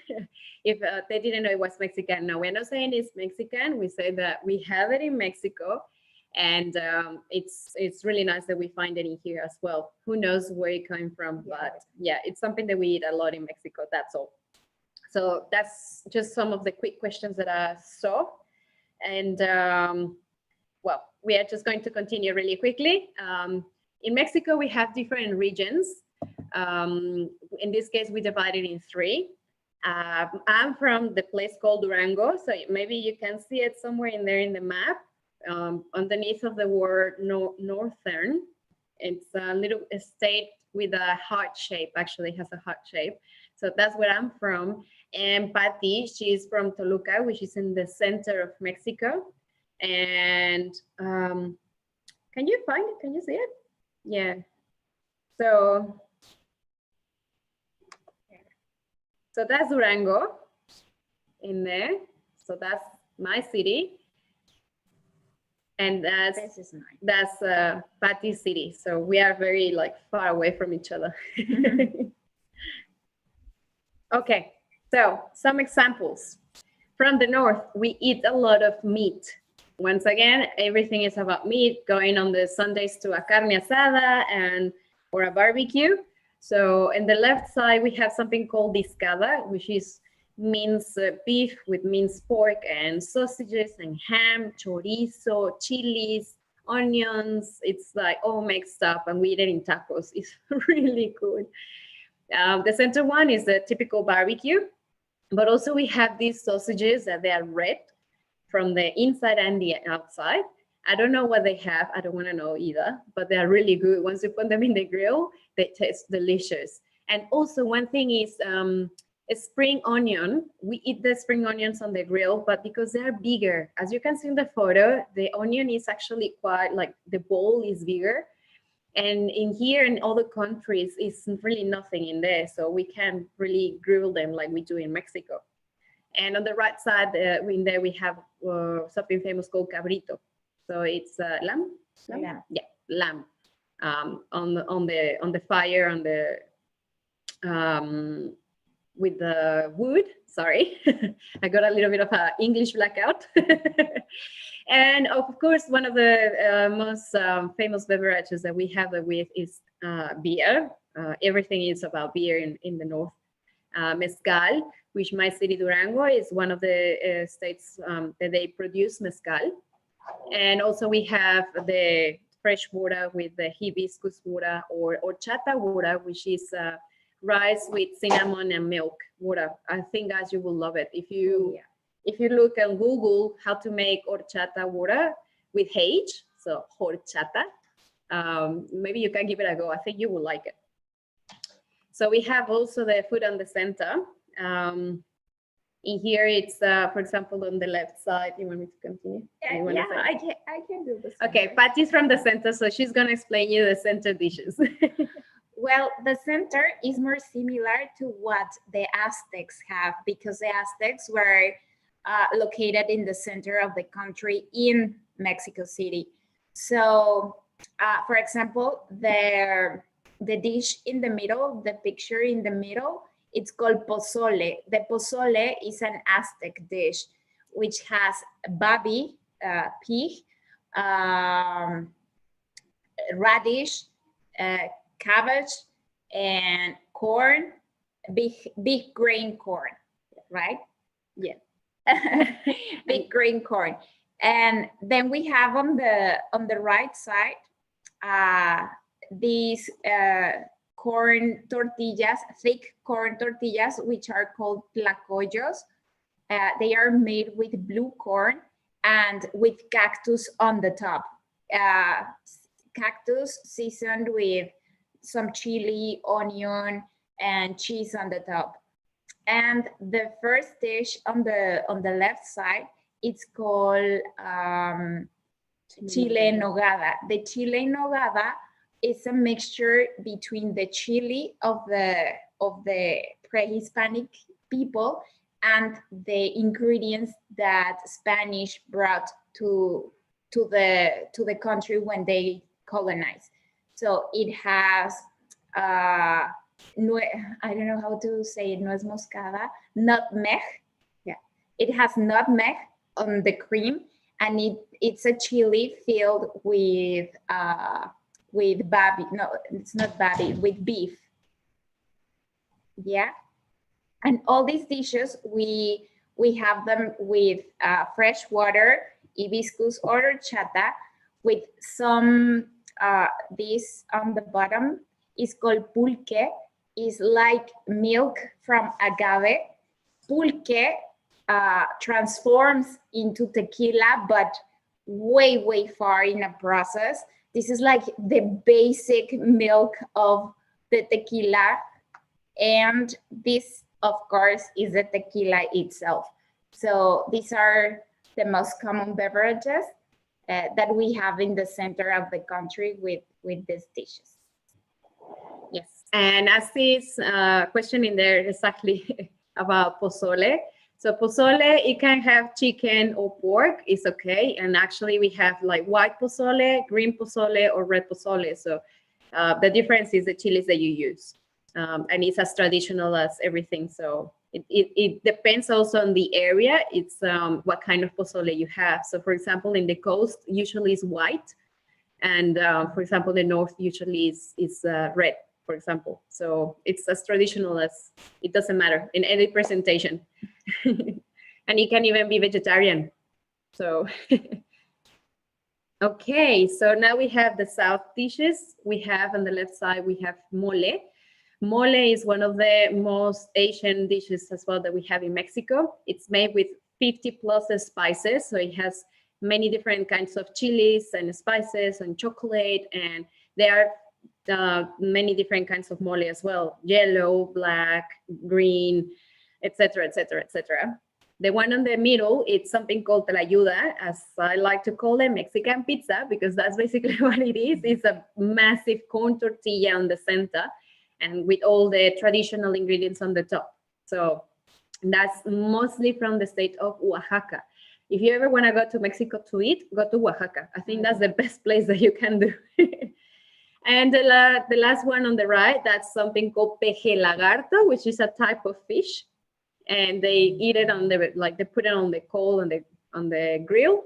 If they didn't know it was Mexican, no, we're not saying it's Mexican. We say that we have it in Mexico, and it's really nice that we find it in here as well. Who knows where it came from, but yeah, it's something that we eat a lot in Mexico, that's all. So that's just some of the quick questions that I saw. And well, we are just going to continue really quickly. In Mexico, we have different regions. In this case, we divided in 3. I'm from the place called Durango, so maybe you can see it somewhere in there in the map. Underneath of the word northern, it's a little state with a heart shape, actually has a heart shape. So that's where I'm from. And Patty, she's from Toluca, which is in the center of Mexico. And can you find it? Can you see it? Yeah. So that's Durango in there. So that's my city. And that's Patty's city. So we are very like far away from each other. Okay, so some examples. From the north, we eat a lot of meat. Once again, everything is about meat, going on the Sundays to a carne asada or a barbecue. So in the left side, we have something called discada, which is minced beef with minced pork and sausages and ham, chorizo, chilies, onions. It's like all mixed up, and we eat it in tacos. It's really good. The center one is the typical barbecue, but also we have these sausages that they are red from the inside and the outside. I don't know what they have. I don't want to know either, but they are really good. Once you put them in the grill, they taste delicious. And also one thing is a spring onion. We eat the spring onions on the grill, but because they are bigger, as you can see in the photo, the onion is actually quite like the bowl is bigger. And in here in other countries, it's really nothing in there. So we can really grill them like we do in Mexico. And on the right side, in there we have something famous called cabrito. So it's lamb? Lamb. Yeah, lamb. On the fire, with the wood. Sorry, I got a little bit of an English blackout. And of course, one of the most famous beverages that we have with is beer. Everything is about beer in the north. Mezcal, which my city Durango is one of the states that they produce mezcal. And also we have the fresh water with the hibiscus water or horchata water, which is rice with cinnamon and milk water. I think guys, you will love it. If you look on Google how to make horchata water with H, so horchata, maybe you can give it a go. I think you will like it. So we have also the food on the center. In here, it's, for example, on the left side. You want me to continue? Yeah, I can do this. Okay, Patty's from the center, so she's going to explain you the center dishes. Well, the center is more similar to what the Aztecs have, because the Aztecs were located in the center of the country in Mexico City. So, for example, the dish in the middle, the picture in the middle, it's called pozole. The pozole is an Aztec dish, which has babi, pig, radish, cabbage, and corn, big grain corn, right? Yeah. Big grain corn. And then we have on the right side, these corn tortillas, thick corn tortillas, which are called tlacoyos. They are made with blue corn and with cactus on the top. Cactus seasoned with some chili, onion, and cheese on the top. And the first dish on the left side, it's called chile en nogada. The chile en nogada is a mixture between the chili of the pre-Hispanic people and the ingredients that Spanish brought to the country when they colonized. So it has I don't know how to say it, nuez moscada, nutmeg. Yeah, it has nutmeg on the cream, and it's a chili filled with babi. No, it's not babi, with beef. Yeah, and all these dishes we have them with fresh water, hibiscus or horchata, with some this on the bottom is called pulque. Is like milk from agave. Pulque transforms into tequila, but way far in a process. This is like the basic milk of the tequila, and this, of course, is the tequila itself. So these are the most common beverages that we have in the center of the country with these dishes. Yes, and as this question in there exactly about pozole. So pozole, it can have chicken or pork, it's okay. And actually we have like white pozole, green pozole, or red pozole. So the difference is the chilies that you use. And it's as traditional as everything. So it depends also on the area. It's what kind of pozole you have. So for example, in the coast, usually is white. And for example, the north usually is red, for example. So it's as traditional as, it doesn't matter in any presentation. And it can even be vegetarian. So, okay, so now we have the south dishes. We have on the left side, we have mole. Mole is one of the most Asian dishes as well that we have in Mexico. It's made with 50 plus spices. So it has many different kinds of chilies and spices and chocolate. And there are many different kinds of mole as well. Yellow, black, green, etc., etc., etc. The one on the middle, it's something called tlayuda, as I like to call it, Mexican pizza, because that's basically what it is. It's a massive corn tortilla on the center and with all the traditional ingredients on the top. So that's mostly from the state of Oaxaca. If you ever want to go to Mexico to eat, go to Oaxaca. I think that's the best place that you can do. And the last one on the right, that's something called peje lagarto, which is a type of fish. and they eat it on the, like they put it on the coal on the grill,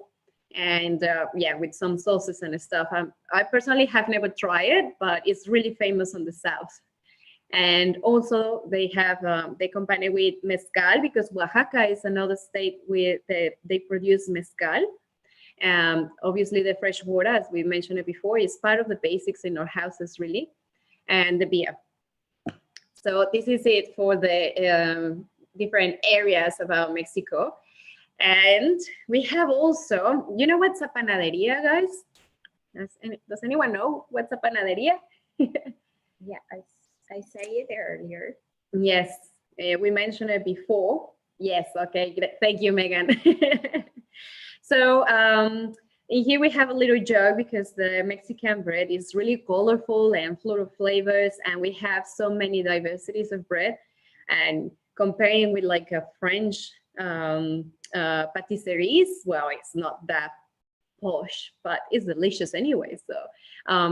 and yeah, with some sauces and stuff. I personally have never tried it, but it's really famous on the south. And also they have they combine it with mezcal, because Oaxaca is another state where they produce mezcal. Obviously the fresh water, as we mentioned it before, is part of the basics in our houses, really, and the beer. So this is it for the different areas about Mexico. And we have also, you know what's a panaderia, guys? Does anyone know what's a panaderia? Yeah, I said it earlier. Yes, we mentioned it before. Yes, okay, thank you, Megan. So in here we have a little jug, because the Mexican bread is really colorful and full of flavors, and we have so many diversities of bread. And comparing with like a French patisseries, well, it's not that posh, but it's delicious anyway. So how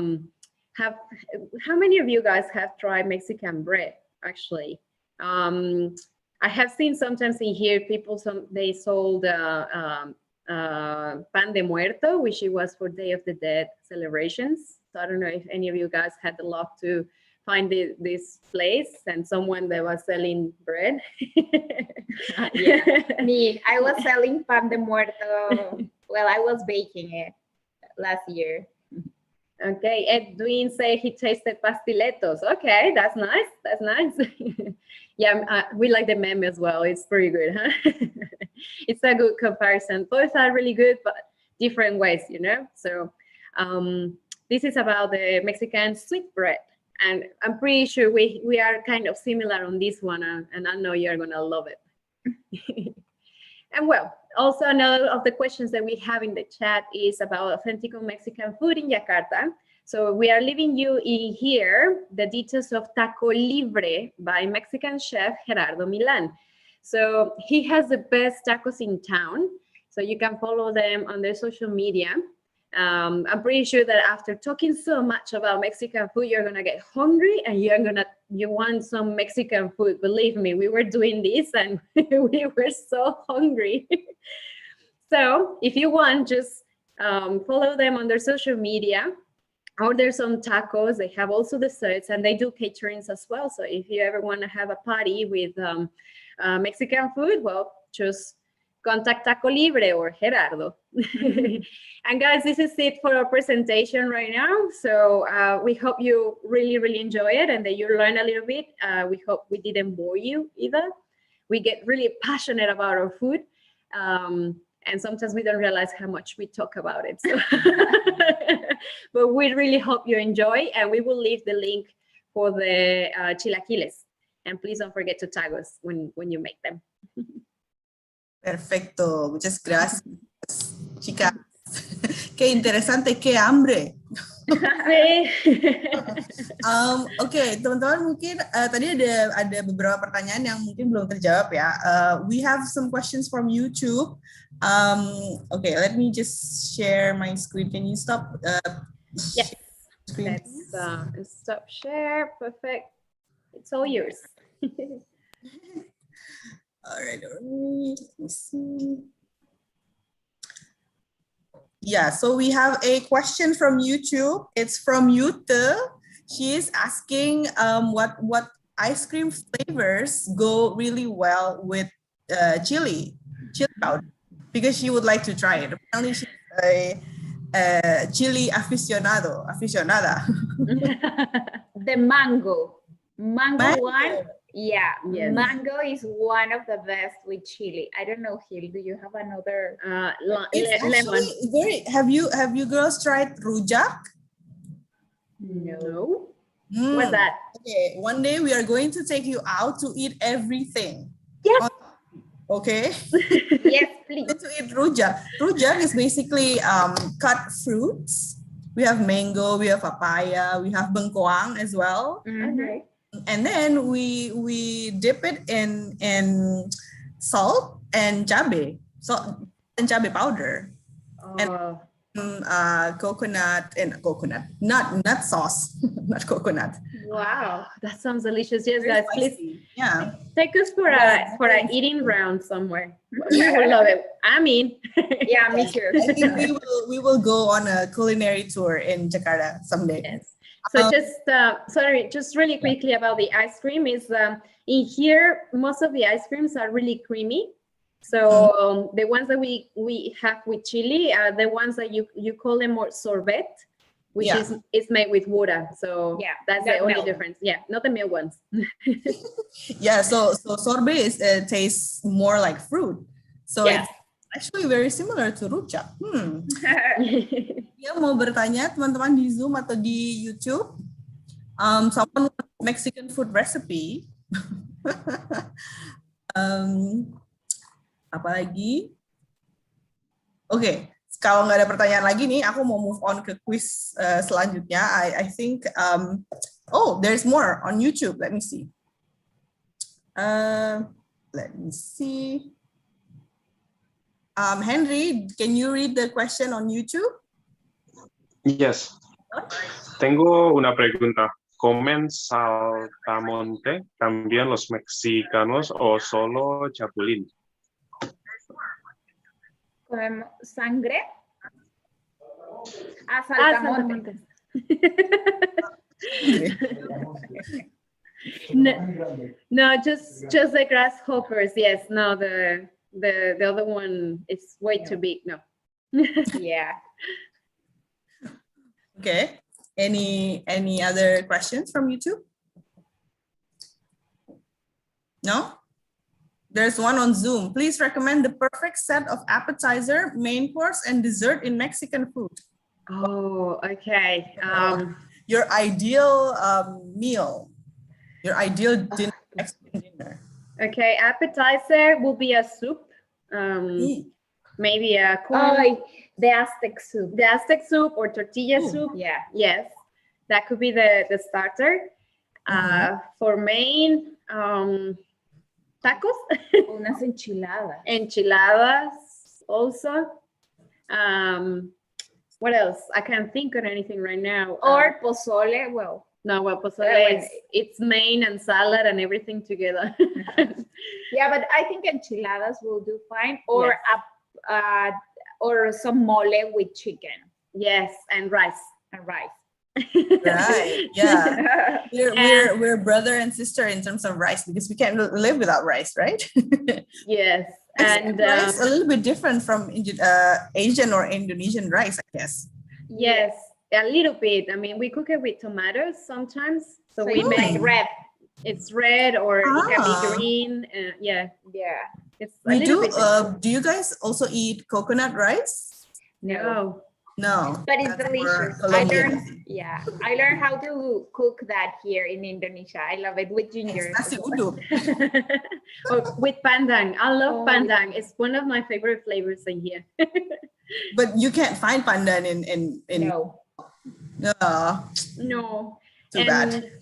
many of you guys have tried Mexican bread? Actually, I have seen sometimes in here people, they sold pan de muerto, which it was for Day of the Dead celebrations. So I don't know if any of you guys had the luck to find this place and someone that was selling bread. Yeah, me, I was selling pan de muerto. Well, I was baking it last year. Okay, Edwin said he tasted pastiletos. Okay, that's nice. That's nice. Yeah, we like the meme as well. It's pretty good, huh? It's a good comparison. Both are really good, but different ways, you know? So this is about the Mexican sweet bread. And I'm pretty sure we are kind of similar on this one, and I know you're gonna love it. And well, also another of the questions that we have in the chat is about authentic Mexican food in Jakarta. So we are leaving you in here the details of Taco Libre by Mexican chef Gerardo Milan. So he has the best tacos in town. So you can follow them on their social media. I'm pretty sure that after talking so much about Mexican food, you're gonna get hungry and you want some Mexican food. Believe me, we were doing this and we were so hungry. So if you want, just follow them on their social media, order some tacos. They have also desserts, and they do caterings as well. So if you ever want to have a party with Mexican food, well, just contact Taco Libre or Gerardo. And guys, this is it for our presentation right now. So we hope you really, really enjoy it and that you learn a little bit. We hope we didn't bore you either. We get really passionate about our food. And sometimes we don't realize how much we talk about it. So but we really hope you enjoy, and we will leave the link for the chilaquiles. And please don't forget to tag us when you make them. Perfecto, muchas gracias, chicas. Qué interesante, qué hambre. Oke, teman-teman, mungkin tadi ada beberapa pertanyaan yang mungkin belum terjawab ya. We have some questions from YouTube. Okay, let me just share my screen. Can you stop? Yes. Let's stop share. Perfect. It's all yours. All right. Let me see. Yeah, so we have a question from YouTube. It's from Yute. She is asking what ice cream flavors go really well with chili powder, because she would like to try it. Apparently she's a chili aficionada. The mango one. Yeah, yes. Mango is one of the best with chili. I don't know, Gil, do you have another? Lemon. Have you girls tried rujak? No. What's that? Okay, one day we are going to take you out to eat everything. Yes. Okay. Yes, please. To eat rujak. Rujak is basically cut fruits. We have mango, we have papaya, we have bengkoang as well. Okay. And then we dip it in salt and cabe powder. And coconut and nut sauce, not coconut. Wow, that sounds delicious. Yes, Very guys, spicy. please Yeah. take us for a eating round somewhere. We would love it. I mean, Yeah, me too. I think we will go on a culinary tour in Jakarta someday. yes. So just really quickly about the ice cream is in here, most of the ice creams are really creamy. So the ones that we have with chili are the ones that you call them more sorbet, which is made with water. So Yeah, that's the only difference. Yeah, not the milk ones. Yeah, so sorbet tastes more like fruit. So it's actually very similar to rujak. Dia mau bertanya teman-teman di Zoom atau di YouTube, someone wants Mexican food recipe. Apalagi? Oke, kalau nggak ada pertanyaan lagi nih, aku mau move on ke quiz selanjutnya. I think, there's more on YouTube. Let me see. Henry, can you read the question on YouTube? Yes. Tengo una pregunta. ¿Comen saltamonte también los mexicanos o solo chapulín? ¿Comemos sangre? Saltamontes. No, just the grasshoppers. Yes, no, the other one is way too big. No. Yeah. Okay. Any other questions from YouTube? No? There's one on Zoom. Please recommend the perfect set of appetizer, main course, and dessert in Mexican food. Oh, okay. Your ideal meal, your ideal dinner, Mexican dinner. Okay, appetizer will be a soup. Maybe a corn. The Aztec soup. The Aztec soup or tortilla soup. Yeah. Yes, that could be the starter. For main, tacos. Unas enchiladas. Enchiladas also. What else? I can't think of anything right now. Or pozole. Well, pozole, it's main and salad and everything together. yeah, but I think enchiladas will do fine. Or or some mole with chicken. Yes, and rice. Right. Yeah. We're brother and sister in terms of rice because we can't live without rice, right? Yes. And rice a little bit different from Asian or Indonesian rice, I guess. Yes, a little bit. I mean, we cook it with tomatoes sometimes. So we make red. It's red or it can be green. Yeah. It's we do. Do you guys also eat coconut rice? No. No. But it's delicious. I learned how to cook that here in Indonesia. I love it with ginger. It's nasi uduk. With pandang. I love pandang. It's one of my favorite flavors in here. But you can't find pandan in No. No. Too bad.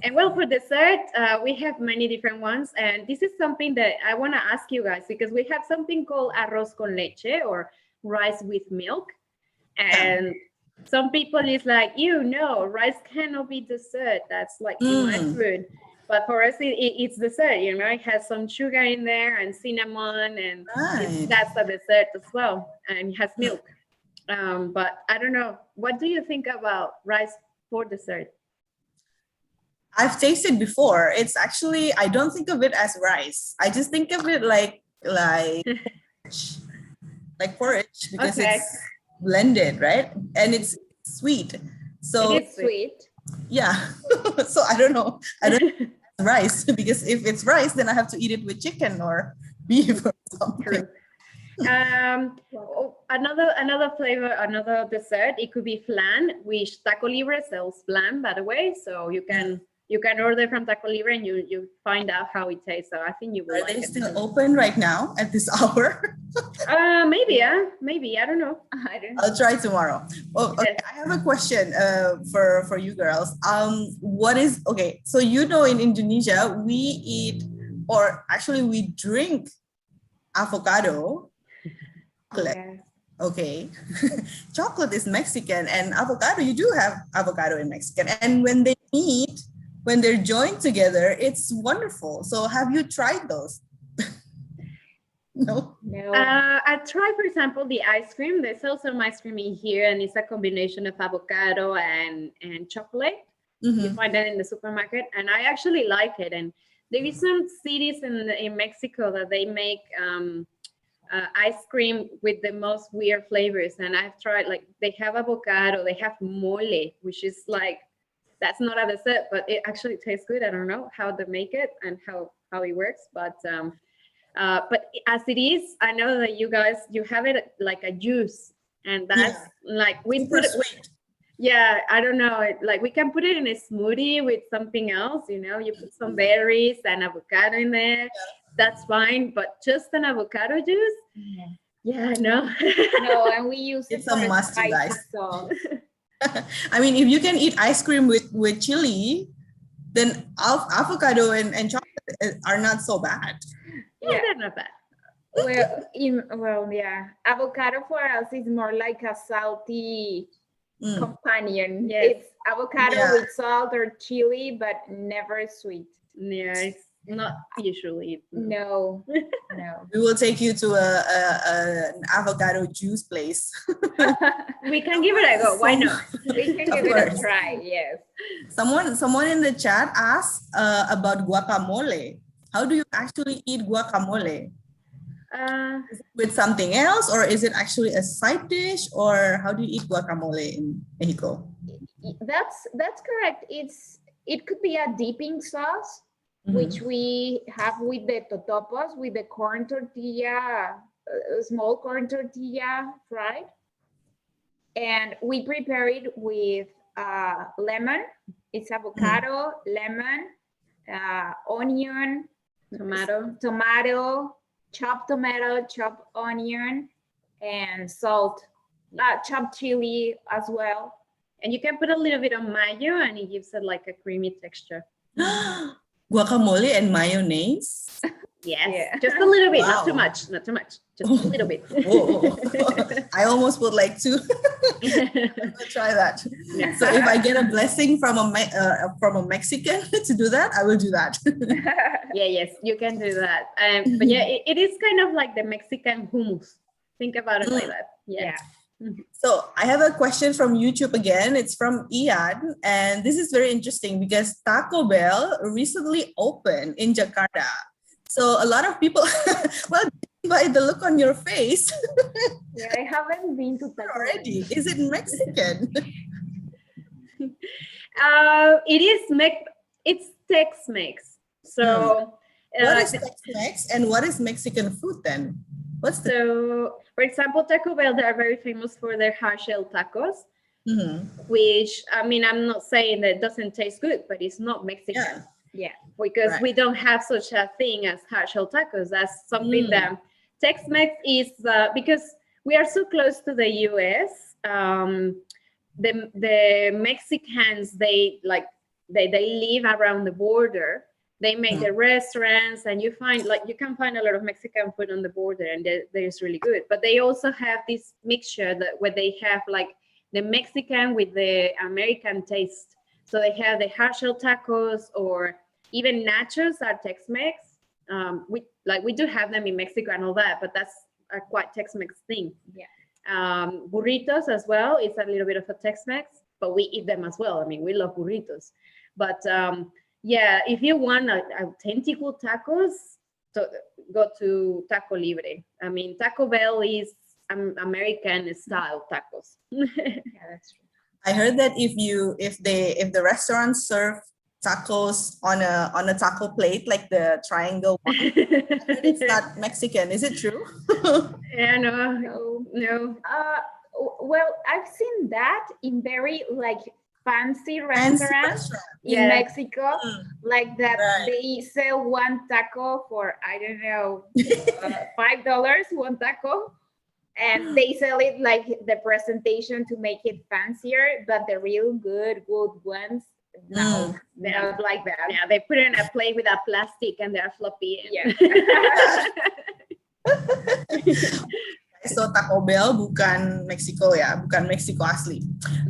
And well, for dessert, we have many different ones. And this is something that I want to ask you guys because we have something called arroz con leche or rice with milk. And some people is like, rice cannot be dessert. That's like too much food. But for us, it's dessert, it has some sugar in there and cinnamon and that's a dessert as well. And it has milk. But I don't know. What do you think about rice for dessert? I've tasted before. It's actually, I don't think of it as rice. I just think of it like porridge because it's blended, right? And it's sweet. So it's sweet. Yeah. So I don't know. I don't know rice because if it's rice, then I have to eat it with chicken or beef or something. Another flavor, another dessert. It could be flan, which Taco Libre sells flan, by the way. So you can order from Taco Libre and you find out how it tastes. So I think you will. Are they still open right now at this hour? Maybe. I don't know. I'll try tomorrow. Well, okay, I have a question for you girls. So in Indonesia we eat, or actually we drink avocado chocolate. Okay. Chocolate is Mexican, and avocado, you do have avocado in Mexican. And when they meet, when they're joined together, it's wonderful. So have you tried those? No. I tried, for example, the ice cream. There's also some ice cream in here, and it's a combination of avocado and chocolate. You find that in the supermarket, and I actually like it. And there is some cities in Mexico that they make ice cream with the most weird flavors. And I've tried, like, they have avocado, they have mole, which is like, that's not a dessert, but it actually tastes good. I don't know how they make it and how it works, but as it is, I know that you guys, you have it like a juice, and that's like we put it. Yeah, I don't know. Like we can put it in a smoothie with something else. You know, you put some berries and avocado in there. That's fine, but just an avocado juice. Yeah, no. No, and we use It's it a for must, you spicy guys. sauce. I mean, if you can eat ice cream with chili, then avocado and chocolate are not so bad. Yeah, they're not bad. Well, yeah. Avocado for us is more like a salty companion. Yes. It's avocado with salt or chili, but never sweet. Yeah, it's not usually. No. We will take you to an avocado juice place. We can give it a go. Why not? We can give it a try. Yes. Someone in the chat asked about guacamole. How do you actually eat guacamole? With something else, or is it actually a side dish, or how do you eat guacamole in Mexico? That's correct. It could be a dipping sauce, which we have with the totopos, with the corn tortilla, small corn tortilla fried. And we prepare it with lemon. It's avocado, lemon, onion, tomato, chopped onion, and salt, chopped chili as well. And you can put a little bit of mayo, and it gives it like a creamy texture. Guacamole and mayonnaise? Yes, Yeah. just a little bit, Wow. not too much, just a little bit. I almost would like to try that. Yeah. So if I get a blessing from a Mexican to do that, I will do that. Yes, you can do that. But yeah, it is kind of like the Mexican hummus. Think about it like that. Yeah. So I have a question from YouTube again. It's from Ian, and this is very interesting because Taco Bell recently opened in Jakarta. So a lot of people, well, by the look on your face, Yeah, I haven't been to Taco already. Is it Mexican? It's Tex-Mex. So What is Tex-Mex and what is Mexican food then? What's the So, for example, Taco Bell, they are very famous for their hard-shell tacos, which, I mean, I'm not saying that it doesn't taste good, but it's not Mexican. Yeah. Because we don't have such a thing as hard-shell tacos. That's something that Tex-Mex is, because we are so close to the U.S., the Mexicans, they live around the border. They make the restaurants, and you can find a lot of Mexican food on the border, and there's really good. But they also have this mixture where they have like the Mexican with the American taste. So they have the hard shell tacos, or even nachos are Tex-Mex. We do have them in Mexico and all that, but that's a quite Tex-Mex thing. Yeah. Burritos as well. It's a little bit of a Tex-Mex, but we eat them as well. I mean, we love burritos. But yeah, if you want authentic tacos, go to Taco Libre. I mean, Taco Bell is American style tacos. Yeah, that's true. I heard that if the restaurants serve tacos on a taco plate, like the triangle one, it's not Mexican. Is it true? Yeah, no. Well, I've seen that in very fancy restaurants in Mexico, like that they sell one taco for, I don't know, $5, one taco. And they sell it like the presentation to make it fancier, but the real good ones, no, not like that. Yeah, they put it in a plate with a plastic and they're floppy. Yeah. So Taco Bell bukan Meksiko ya, bukan Meksiko asli.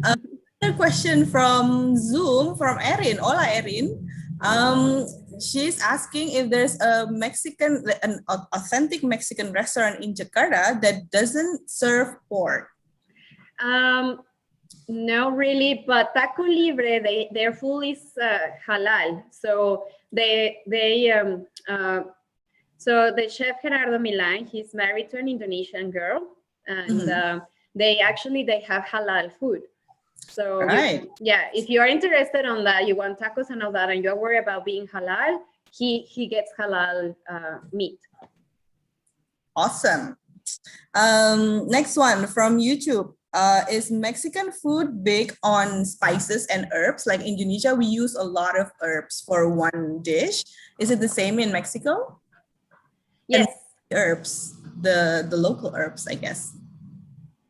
Another question from Zoom from Erin. Hola Erin. She's asking if there's an authentic Mexican restaurant in Jakarta that doesn't serve pork. No, really, but Taco Libre, their food is halal. So so the chef Gerardo Milan, he's married to an Indonesian girl, and they have halal food. So right. if you are interested on that, you want tacos and all that, and you're worried about being halal, he gets halal meat. Awesome. Next one from YouTube. Is Mexican food big on spices and herbs? Like Indonesia, we use a lot of herbs for one dish. Is it the same in Mexico? Yes. And herbs, the local herbs, I guess.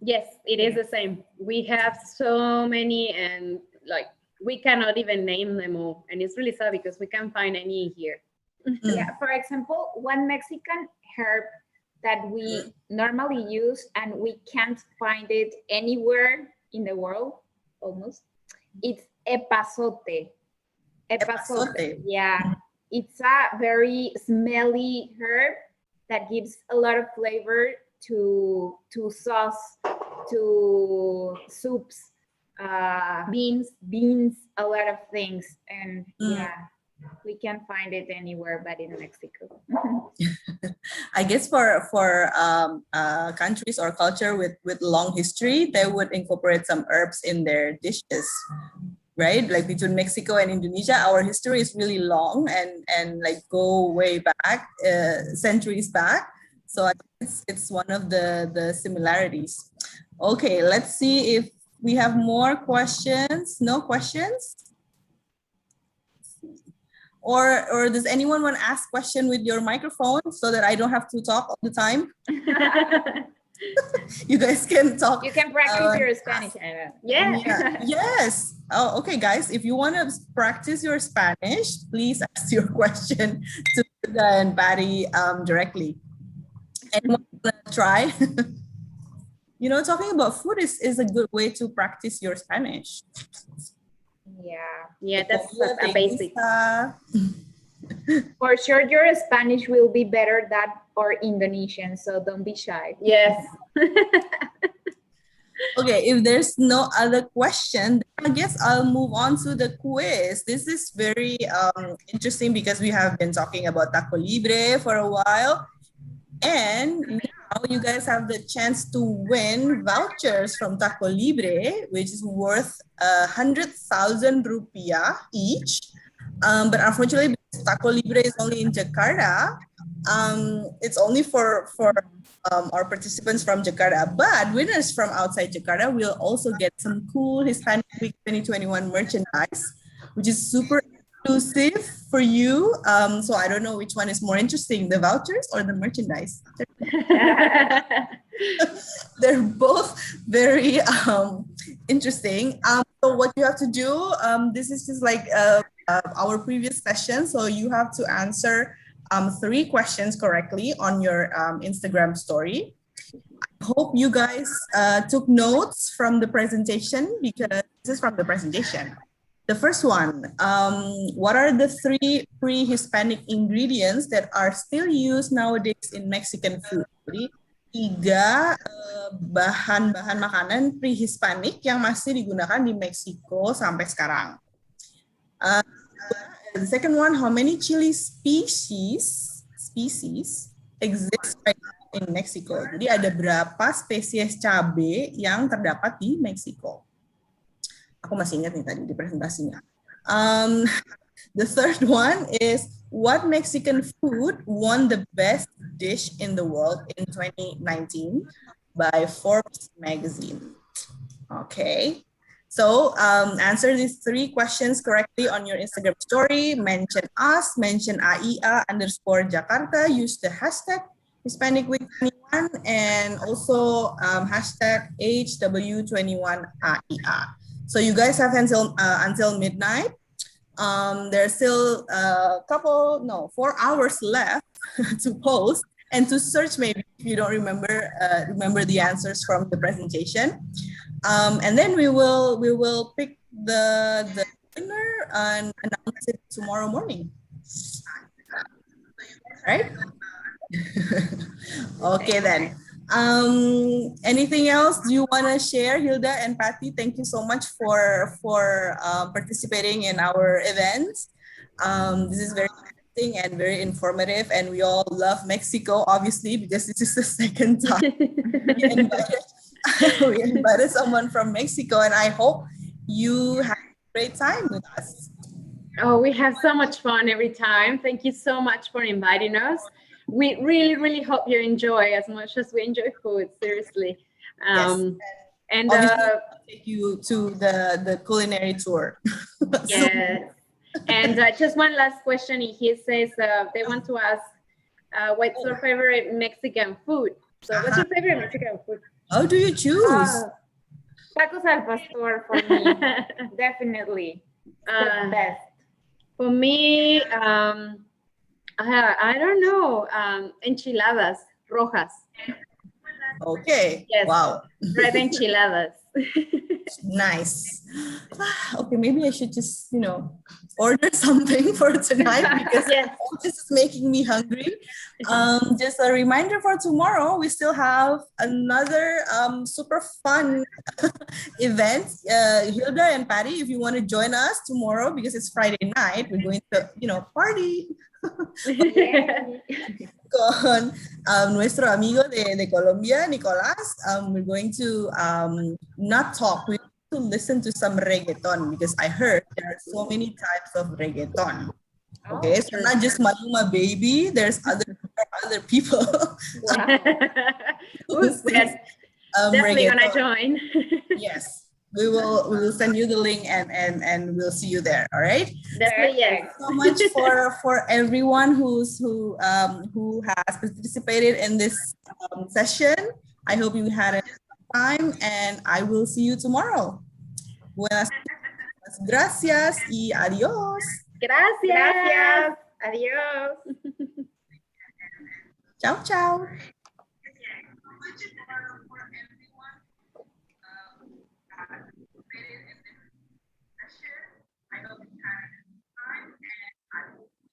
Yes, it is the same. We have so many, and like we cannot even name them all. And it's really sad because we can't find any here. Yeah, for example, one Mexican herb that we normally use and we can't find it anywhere in the world, almost, it's epazote. Epazote. Yeah, it's a very smelly herb that gives a lot of flavor to sauce, to soups, beans, a lot of things. And yeah, we can't find it anywhere but in Mexico. I guess for countries or culture with long history, they would incorporate some herbs in their dishes, right? Like between Mexico and Indonesia, our history is really long and like go way back, centuries back. So I think it's one of the similarities. Okay, let's see if we have more questions. No questions? Or does anyone want to ask question with your microphone so that I don't have to talk all the time? You guys can talk. You can practice your Spanish. Yeah. Yes. Oh, okay, guys. If you want to practice your Spanish, please ask your question to Gilda and Patty directly. Anyone want to try? You know, talking about food is a good way to practice your Spanish. Yeah, that's a basic. For sure, your Spanish will be better than our Indonesian, so don't be shy. Yes. Okay, if there's no other question, I guess I'll move on to the quiz. This is very interesting because we have been talking about Taco Libre for a while. And now you guys have the chance to win vouchers from Taco Libre, which is worth 100,000 rupiah each. But unfortunately, Taco Libre is only in Jakarta. It's only for our participants from Jakarta, but winners from outside Jakarta will also get some cool Hispanic Week 2021 merchandise, which is super exclusive for you. So I don't know which one is more interesting, the vouchers or the merchandise. They're both very interesting. So what you have to do, this is just like our previous session. So you have to answer 3 questions correctly on your Instagram story. I hope you guys took notes from the presentation because this is from the presentation. The first one, what are the 3 pre-Hispanic ingredients that are still used nowadays in Mexican food? Jadi 3 bahan-bahan makanan pre-Hispanic yang masih digunakan di Meksiko sampai sekarang. The second one, how many chili species exist right now in Mexico? Jadi ada berapa spesies cabai yang terdapat di Meksiko? Aku masih ingat nih tadi di presentasinya. The third one is, what Mexican food won the best dish in the world in 2019 by Forbes magazine? Okay. So answer these 3 questions correctly on your Instagram story. Mention us, mention AIA _Jakarta, use the hashtag Hispanic Week 21 and also hashtag HW21AIA. So you guys have until midnight. There's still 4 hours left to post. and to search maybe if you don't remember the answers from the presentation. And then we will pick the winner and announce it tomorrow morning. Right? Okay then. Anything else you want to share, Gilda and Patty? Thank you so much for participating in our event. This is very interesting and very informative, and we all love Mexico, obviously, because this is the second time we invited someone from Mexico, and I hope you have a great time with us. Oh, we have so much fun every time. Thank you so much for inviting us. We really, really hope you enjoy as much as we enjoy food, seriously. Yes. And take you to the culinary tour. Yes. And just one last question. He says they want to ask, what's your favorite Mexican food? So what's your favorite Mexican food? How do you choose? Tacos al pastor for me, definitely. The best. For me, I don't know, enchiladas rojas. Okay. Yes. Wow. Red enchiladas. Nice. Okay, maybe I should just, order something for tonight because this is making me hungry. Just a reminder for tomorrow, we still have another super fun event. Gilda and Patty, if you want to join us tomorrow, because it's Friday night, we're going to, party. Con nuestro amigo de Colombia, Nicolás. We're going to not talk, we're going to listen to some reggaeton, because I heard there are so many types of reggaeton. Okay, so not just Maluma Baby, there's other people. Wow. Definitely gonna join. Yes. We will send you the link and we'll see you there. All right. Definitely, yes. Thank you so much for everyone who has participated in this session. I hope you had a good time, and I will see you tomorrow. Buenas gracias y adiós. Gracias. Adiós. Ciao, ciao.